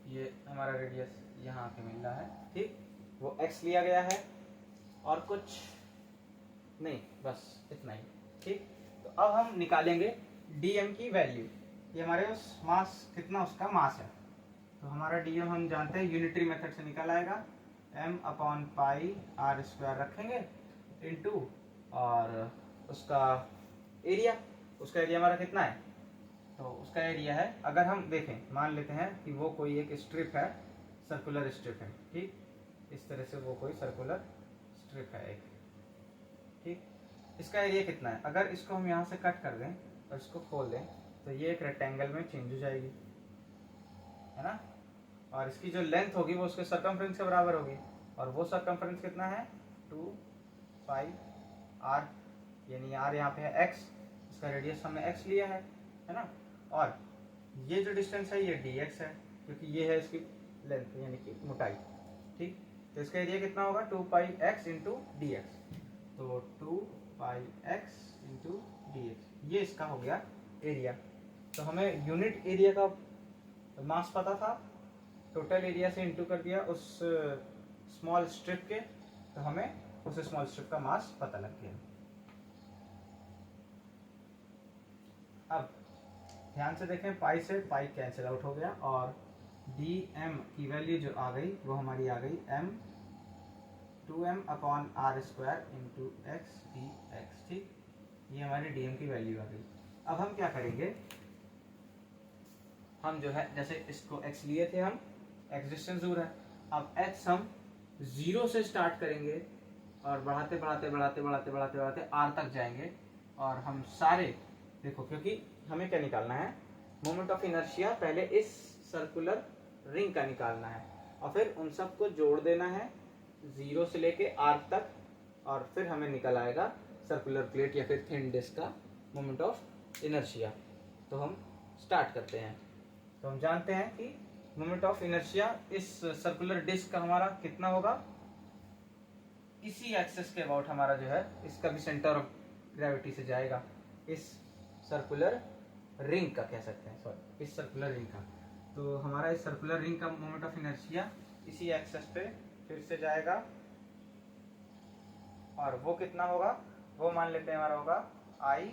ये हमारा रेडियस यहाँ पे मिल रहा है। ठीक, वो x लिया गया है और कुछ नहीं, बस इतना ही। ठीक, तो अब हम निकालेंगे dm की वैल्यू, ये हमारे उस मास कितना उसका मास है। तो हमारा dm हम जानते हैं यूनिटरी मेथड से निकल आएगा, m upon pi R square रखेंगे इनटू, और उसका एरिया, उसका एरिया हमारा कितना है, तो उसका एरिया है, अगर हम देखें मान लेते हैं कि वो कोई एक स्ट्रिप है, सर्कुलर स्ट्रिप है। ठीक, इस तरह से वो कोई सर्कुलर स्ट्रिप है एक। ठीक, इसका एरिया कितना है, अगर इसको हम यहाँ से कट कर दें और इसको खोल दें तो ये एक रेक्टेंगल में चेंज हो जाएगी, है ना, और इसकी जो लेंथ होगी वो उसके सर्कमफ्रेंस के बराबर होगी, और वो सर्कमफ्रेंस कितना है 2 पाई आर, यानी आर यहाँ पे है x, इसका रेडियस हमने x लिया है ना, और ये जो डिस्टेंस है ये dx है, क्योंकि ये है इसकी लेंथ यानी कि मोटाई। ठीक, तो इसका एरिया कितना होगा 2 पाई x इंटू डी एक्स, तो 2 पाई x इंटू डी एक्स, ये इसका हो गया एरिया। तो हमें यूनिट एरिया का मास पता था, टोटल एरिया से इंटू कर दिया उस स्मॉल स्ट्रिप के, तो हमें उस स्मॉल स्ट्रिप का मास पता लग गया। अब ध्यान से देखें, पाई से पाई कैंसिल आउट हो गया और डी एम की वैल्यू जो आ गई वो हमारी आ गई m 2m upon R square into X D X. ठीक, ये हमारी डी एम की वैल्यू आ गई। अब हम क्या करेंगे, हम जो है जैसे इसको x लिए थे हम, x डिस्टेंस दूर है, अब x हम 0 से स्टार्ट करेंगे और बढ़ाते बढ़ाते बढ़ाते बढ़ाते बढ़ाते बढ़ाते r तक जाएंगे। और हम सारे देखो, क्योंकि हमें क्या निकालना है, मोमेंट ऑफ इनर्शिया पहले इस सर्कुलर रिंग का निकालना है और फिर उन सब को जोड़ देना है 0 से लेके r तक, और फिर हमें निकल आएगा सर्कुलर प्लेट या फिर थिन डिस्क का मोमेंट ऑफ इनर्शिया। तो हम स्टार्ट करते हैं। तो हम जानते हैं कि मोमेंट ऑफ इनर्शिया इस सर्कुलर डिस्क का हमारा कितना होगा, इसी एक्सेस के अबाउट हमारा जो है, इसका भी सेंटर ऑफ ग्रेविटी से जाएगा इस सर्कुलर रिंग का, कह सकते हैं सॉरी, इस सर्कुलर रिंग का। तो हमारा इस सर्कुलर रिंग का मोमेंट ऑफ इनर्शिया इसी एक्सेस पे फिर से जाएगा, और वो कितना होगा, वो मान लेते हैं हमारा होगा आई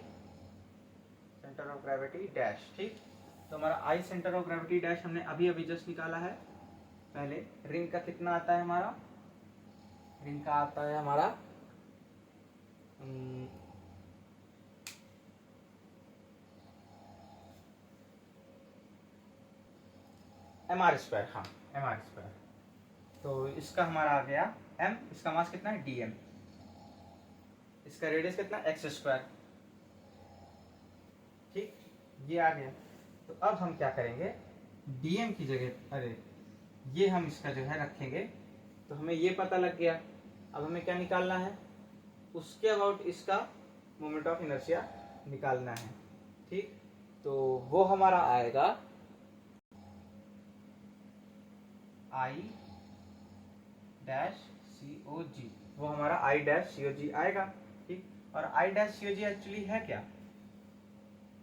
सेंटर ऑफ ग्रेविटी डैश। ठीक, तो हमारा आई सेंटर ऑफ ग्रेविटी डैश हमने अभी अभी जस्ट निकाला है। पहले रिंग का कितना आता है हमारा, रिंग का आता है हमारा एम आर स्क्वायर, हाँ एम आर स्क्वायर। तो इसका हमारा आ गया m, इसका मास कितना है dm, इसका रेडियस कितना एक्स स्क्वायर। ठीक, ये आ गया। तो अब हम क्या करेंगे, dm की जगह, अरे ये हम इसका जो है रखेंगे, तो हमें ये पता लग गया। अब हमें क्या निकालना है, उसके अबाउट इसका मोमेंट ऑफ इनर्शिया निकालना है। ठीक, तो वो हमारा आएगा आई डैश सी ओ जी, वो हमारा आई डैश सी ओ जी आएगा। ठीक, और आई डैश सी ओ जी एक्चुअली है क्या,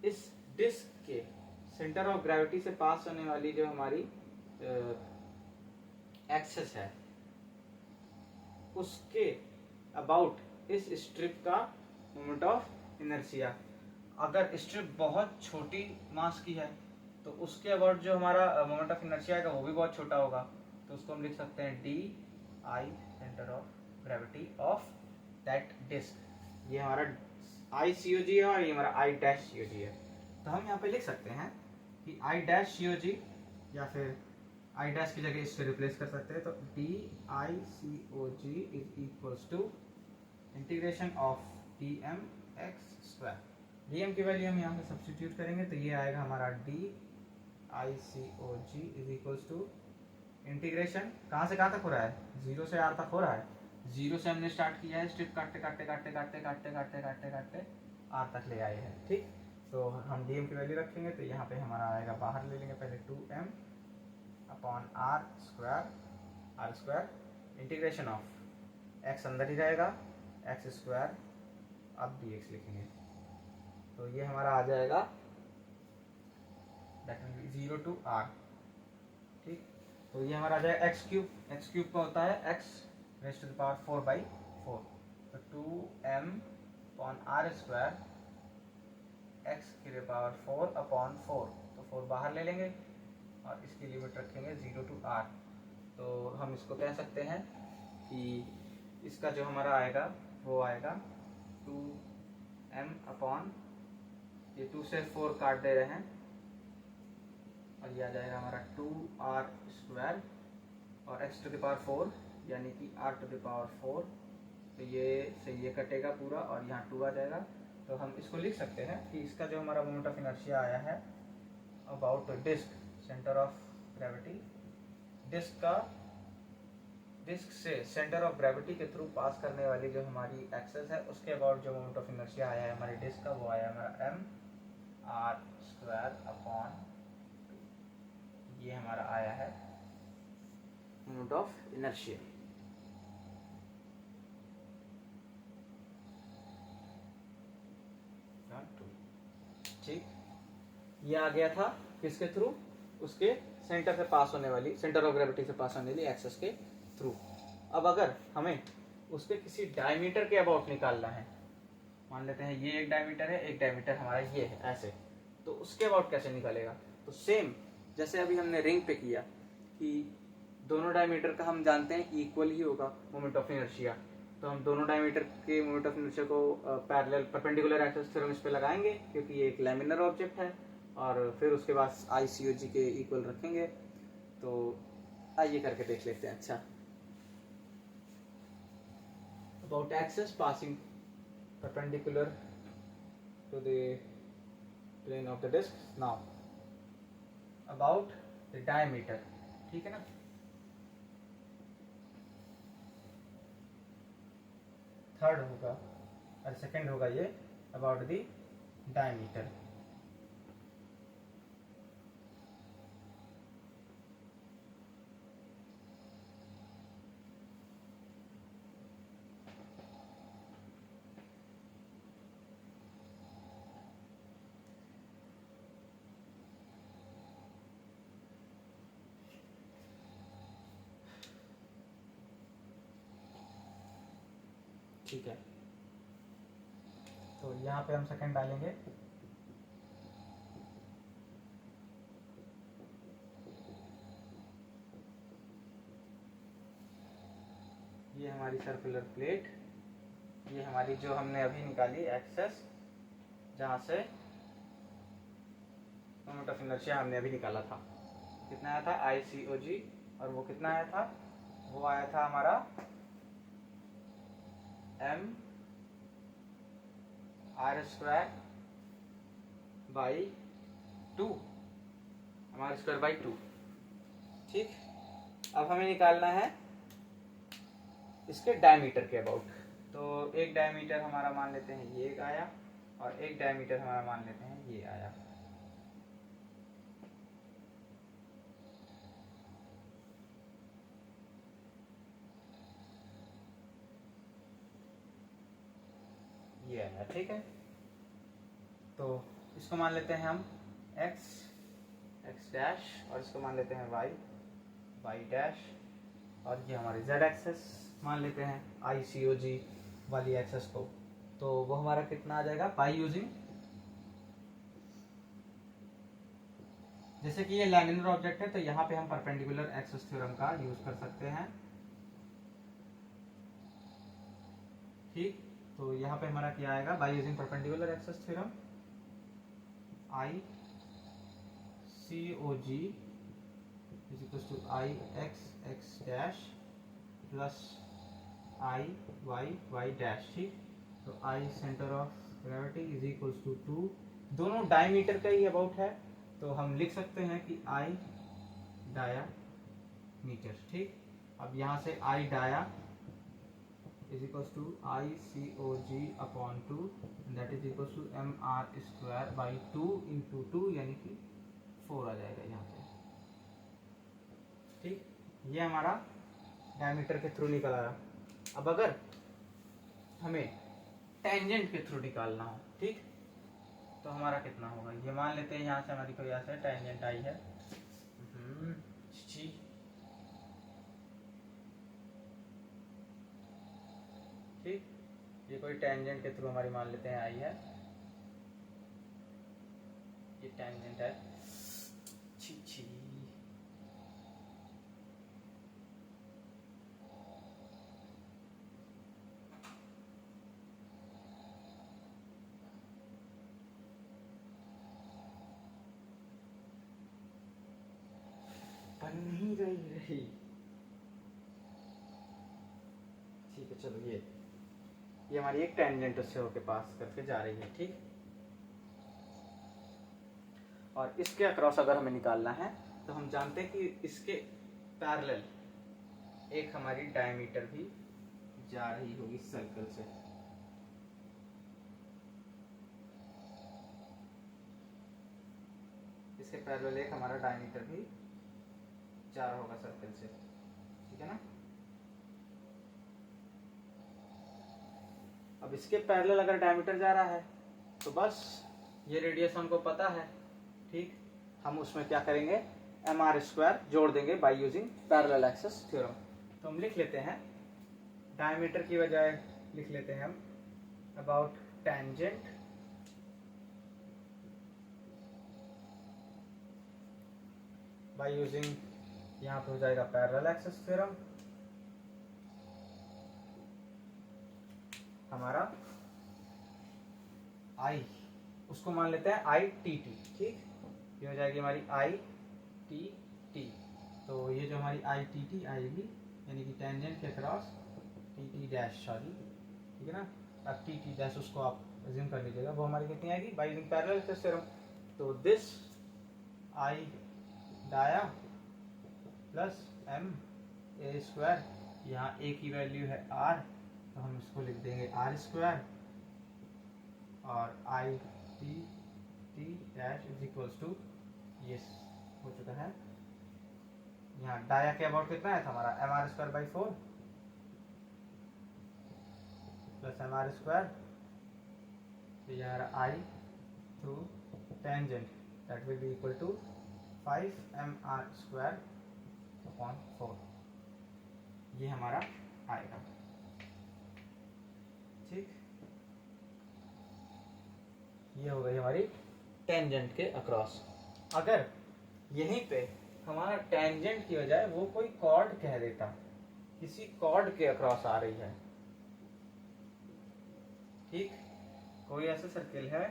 इस डिस्क के सेंटर ऑफ ग्रेविटी से पास होने वाली जो हमारी एक्सेस है, उसके अबाउट इस स्ट्रिप का मोमेंट ऑफ इनर्शिया। अगर स्ट्रिप बहुत छोटी मास की है तो उसके अबाउट जो हमारा मोमेंट ऑफ इनर्शिया आएगा वो भी बहुत छोटा होगा। तो उसको हम लिख सकते हैं D I centre of gravity of that disc. ये हमारा आई सी ओ जी है और ये हमारा आई डैश सी ओ जी है। तो हम यहाँ पे लिख सकते हैं कि आई डैश सी ओ जी, या फिर आई डैश की जगह इससे रिप्लेस कर सकते हैं। तो D I C O G is equals to integration of D M X square. D M की वैल्यू हम यहाँ पे सब्स्टिट्यूट करेंगे तो ये आएगा हमारा D I C O G is equals to integration कहाँ से कहाँ तक हो रहा है, 0 से r तक हो रहा है। 0 से हमने स्टार्ट किया है, स्ट्रिप काटते काटते काटते काटते काटते काटते काटते काटते r तक ले आए हैं। ठीक, तो हम डी एम की वैल्यू रखेंगे तो यहाँ पे हमारा आएगा, बाहर ले लेंगे पहले 2m upon R square integration of x अंदर ही रहेगा, एक्स स्क्वायर, अब dx लिखेंगे तो ये हमारा आ जाएगा that will be 0 to r। ठीक, तो ये हमारा आ जाएगा एक्स क्यूब का होता है x raise to the power 4/4, तो 2m upon R square x की पावर 4 अपॉन 4, तो 4 बाहर ले लेंगे और इसकी लिमिट रखेंगे 0 टू r। तो हम इसको कह सकते हैं कि इसका जो हमारा आएगा वो आएगा 2m अपॉन, ये 2 से 4 काट दे रहे हैं और ये आ जाएगा हमारा 2r स्क्वायर और x टू द पावर 4 यानी कि r टू द पावर 4, तो ये से ये कटेगा पूरा और यहाँ 2 आ जाएगा। तो हम इसको लिख सकते हैं कि इसका जो हमारा मोमेंट ऑफ इनर्शिया आया है about disc centre of gravity, disc से सेंटर ऑफ ग्रेविटी के थ्रू पास करने वाली जो हमारी एक्सेस है उसके अबाउट जो मोमेंट ऑफ इनर्शिया आया है हमारे डिस्क का, वो आया हमारा m r स्क्वायर अपॉन, ये हमारा आया है मोमेंट ऑफ इनर्शिया। ठीक, ये आ गया था किसके थ्रू, उसके सेंटर से पास होने वाली, सेंटर ऑफ ग्रेविटी से पास होने वाली एक्सेस के थ्रू। अब अगर हमें उसके किसी डायमीटर के अबाउट निकालना है, मान लेते हैं ये एक डायमीटर है, एक डायमीटर हमारा ये है ऐसे, तो उसके अबाउट कैसे निकालेगा, तो सेम जैसे अभी हमने रिंग पे किया, कि दोनों डायमीटर का हम जानते हैं इक्वल ही होगा मोमेंट ऑफ इनर्शिया, तो हम दोनों डायमीटर के मोमेंट ऑफ इनर्शिया को पैरेलल परपेंडिकुलर एक्सिस थ्योरम इस पे लगाएंगे क्योंकि ये एक लैमिनर ऑब्जेक्ट है, और फिर उसके बाद ICOG के इक्वल रखेंगे। तो आइए करके देख लेते हैं। अच्छा, about axis passing perpendicular to the plane of the disc, now about the diameter, ठीक है ना। थर्ड होगा और सेकंड होगा ये अबाउट द डायमीटर। ठीक है, तो यहाँ पे हम सेकंड डालेंगे। ये हमारी सर्कुलर प्लेट, ये हमारी जो हमने अभी निकाली एक्सेस, जहाँ से मोमेंट ऑफ इनर्शिया हमने अभी निकाला था। कितना आया था ICOG, और वो कितना आया था, वो आया था हमारा mR²/2, mR²/2। ठीक, अब हमें निकालना है इसके डायमीटर के अबाउट। तो एक डायमीटर हमारा मान लेते हैं ये आया, और एक डायमीटर हमारा मान लेते हैं ये आया। ये आया, ठीक है। तो इसको मान लेते हैं हम x डैश, और इसको मान लेते हैं y डैश, और ये हमारी z एक्सेस मान लेते हैं ICOG वाली एक्सेस को। तो वो हमारा कितना आ जाएगा बाय यूजिंग, जैसे कि ये लैमिनर ऑब्जेक्ट है तो यहाँ पे हम परपेंडिकुलर एक्सिस थ्योरम का यूज कर सकते हैं। ठीक, तो यहाँ पे हमारा क्या आएगा, by using perpendicular axis theorem ICOG is equal to IX dash plus IY dash. ठीक, तो I centre of gravity is equal to 2, दोनों डायमीटर का ही अबाउट है, तो हम लिख सकते हैं कि I डायामीटर। ठीक, अब यहाँ से I dia is equal to ICOG upon 2, that is equal to mR²/2 into 2, यानी कि 4 आ जाएगा यहाँ पे। ठीक, ये हमारा डायमीटर के थ्रू निकल आया। अब अगर हमें टेंजेंट के थ्रू निकालना हो, ठीक, तो हमारा कितना होगा, ये मान लेते हैं यहाँ से हमारी कोई ऐसा टेंजेंट आई है। ठीक, ये कोई टेंजेंट के थ्रू हमारी मान लेते हैं आई है, ये टेंजेंट है। छी बन नहीं रही। ठीक है, चलो ये हमारी एक टेंजेंट उससे होके पास करके जा रही है। ठीक, और इसके अक्रॉस अगर हमें निकालना है तो हम जानते हैं कि इसके पैरेलल एक हमारी डायमीटर भी जा रही होगी सर्कल से। इसके पैरेलल एक हमारा डायमीटर भी जा रहा होगा सर्कल से, ठीक है ना। अब इसके पैरेलल अगर डायमीटर जा रहा है तो बस ये रेडियस हमको पता है। ठीक, हम उसमें क्या करेंगे, mR² जोड़ देंगे bye using parallel axis theorem. तो हम लिख लेते हैं, डायमीटर की बजाय लिख लेते हैं हम अबाउट टेंजेंट बाय यूजिंग यहाँ पे हो जाएगा पैरेलल एक्सेस थ्योरम, हमारा आई, उसको मान लेते हैं आई टी टी, ठीक, ये हो जाएगी हमारी आई टी टी। तो ये जो हमारी आई टी टी आएगी, यानी कि टेंजेंट के cross T T dash, sorry, ठीक है ना। अब टी टी डैश उसको आप अज्यूम कर लीजिएगा, वो हमारी कितनी आएगी by using parallel axis theorem. तो this I dia plus M A square, यहाँ ए की वैल्यू है आर, तो हम इसको लिख देंगे आर स्क्वायर, और I T T dash is equals to, ये हो चुका है। यहाँ डाया के अबाउट कितना है था हमारा, M R square by 4 plus M R square, तो ये हमारा I through tangent that will be equal to 5mr square upon 4, ये हमारा आएगा, ठीक। ये हो गई हमारी टेंजेंट के अक्रॉस। अगर यहीं पे हमारा टेंजेंट की बजाय वो कोई कॉर्ड कह देता, किसी कॉर्ड के अक्रॉस आ रही है, ठीक, कोई ऐसा सर्किल है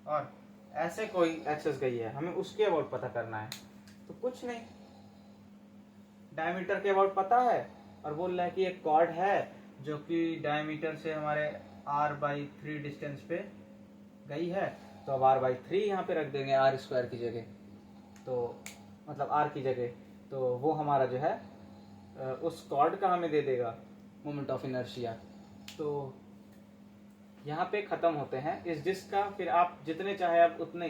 और ऐसे कोई एक्सेस गई है, हमें उसके अबाउट पता करना है, तो कुछ नहीं, डायमीटर के अबाउट पता है और बोल रहा है कि एक कॉर्ड है जो कि डायमीटर से हमारे r/3 डिस्टेंस पे गई है, तो अब r/3 यहाँ पे रख देंगे आर स्क्वायर की जगह, तो मतलब r की जगह, तो वो हमारा जो है उस कॉर्ड का हमें दे देगा मोमेंट ऑफ इनर्शिया। तो यहाँ पे ख़त्म होते हैं इस डिस्क का, फिर आप जितने चाहे आप उतने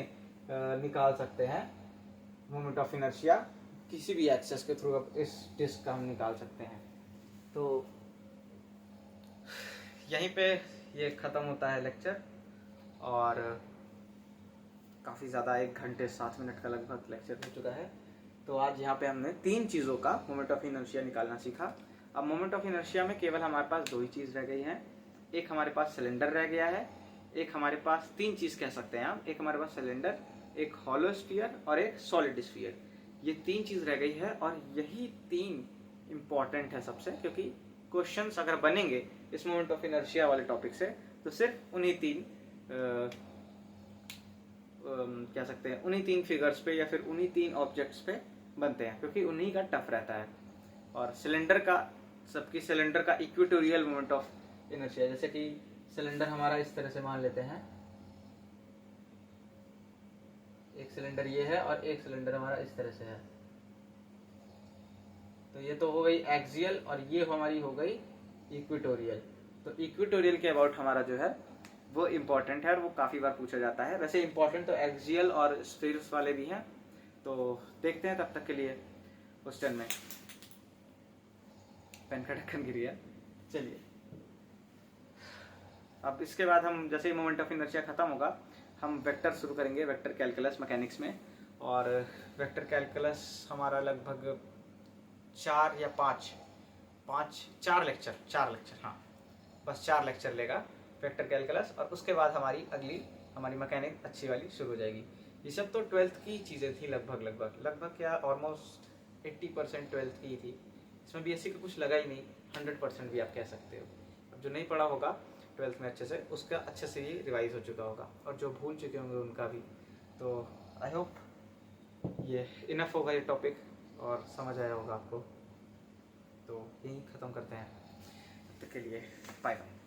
निकाल सकते हैं मोमेंट ऑफ इनर्शिया, किसी भी एक्सेस के थ्रू अब इस डिस्क का हम निकाल सकते हैं। तो यहीं पे ये ख़त्म होता है लेक्चर, और काफ़ी ज़्यादा 1 घंटे 7 मिनट का लगभग लेक्चर हो चुका है। तो आज यहाँ पे हमने 3 चीज़ों का मोमेंट ऑफ इनर्शिया निकालना सीखा। अब मोमेंट ऑफ इनर्शिया में केवल हमारे पास 2 ही चीज़ रह गई हैं, एक हमारे पास सिलेंडर रह गया है, एक हमारे पास 3 चीज़ कह सकते हैं आप, एक हमारे पास सिलेंडर, एक हॉलो स्फीयर और एक सॉलिड स्फीयर, ये 3 चीज़ रह गई है, और यही 3 इम्पॉर्टेंट है सबसे, क्योंकि क्वेश्चंस अगर बनेंगे इस मोमेंट ऑफ इनर्शिया वाले टॉपिक से तो सिर्फ उन्हीं 3 कह सकते हैं उन्हीं 3 फिगर्स पे या फिर उन्हीं 3 ऑब्जेक्ट्स पे बनते हैं, क्योंकि उन्हीं का टफ रहता है। और सिलेंडर का, सबकी सिलेंडर का इक्वेटोरियल मोमेंट ऑफ इनर्शिया, जैसे कि सिलेंडर हमारा इस तरह से मान लेते हैं, एक सिलेंडर ये है और एक सिलेंडर हमारा इस तरह से है, तो ये तो हो गई एक्सियल और ये हमारी हो गई इक्वेटोरियल। तो इक्वेटोरियल के अबाउट हमारा जो है वो इम्पोर्टेंट है और वो काफ़ी बार पूछा जाता है। वैसे इम्पोर्टेंट तो एक्सियल और स्फीयर्स वाले भी हैं, तो देखते हैं। तब तक के लिए क्वेश्चन में पेन का ढक्कन गिर गया। चलिए, अब इसके बाद हम जैसे ही मोमेंट ऑफ इनर्शिया खत्म होगा, हम वेक्टर शुरू करेंगे, वेक्टर कैलकुलस मैकेनिक्स में। और वेक्टर कैलकुलस हमारा लगभग 4 या 4 लेक्चर, हाँ बस 4 लेक्चर लेगा वेक्टर कैलकुलस, और उसके बाद हमारी मैकेनिक अच्छी वाली शुरू हो जाएगी। ये सब तो 12th की चीज़ें थी, लगभग क्या ऑलमोस्ट 80% 12th की ही थी। इसमें बीएससी का कुछ लगा ही नहीं, 100% भी आप कह सकते हो। अब जो नहीं पढ़ा होगा 12th में अच्छे से, उसका अच्छे से ये रिवाइज हो चुका होगा, और जो भूल चुके होंगे उनका भी। तो आई होप ये इनफ होगा ये टॉपिक और समझ आया होगा आपको। तो यहीं ख़त्म करते हैं, तब तक के लिए बाय बाय।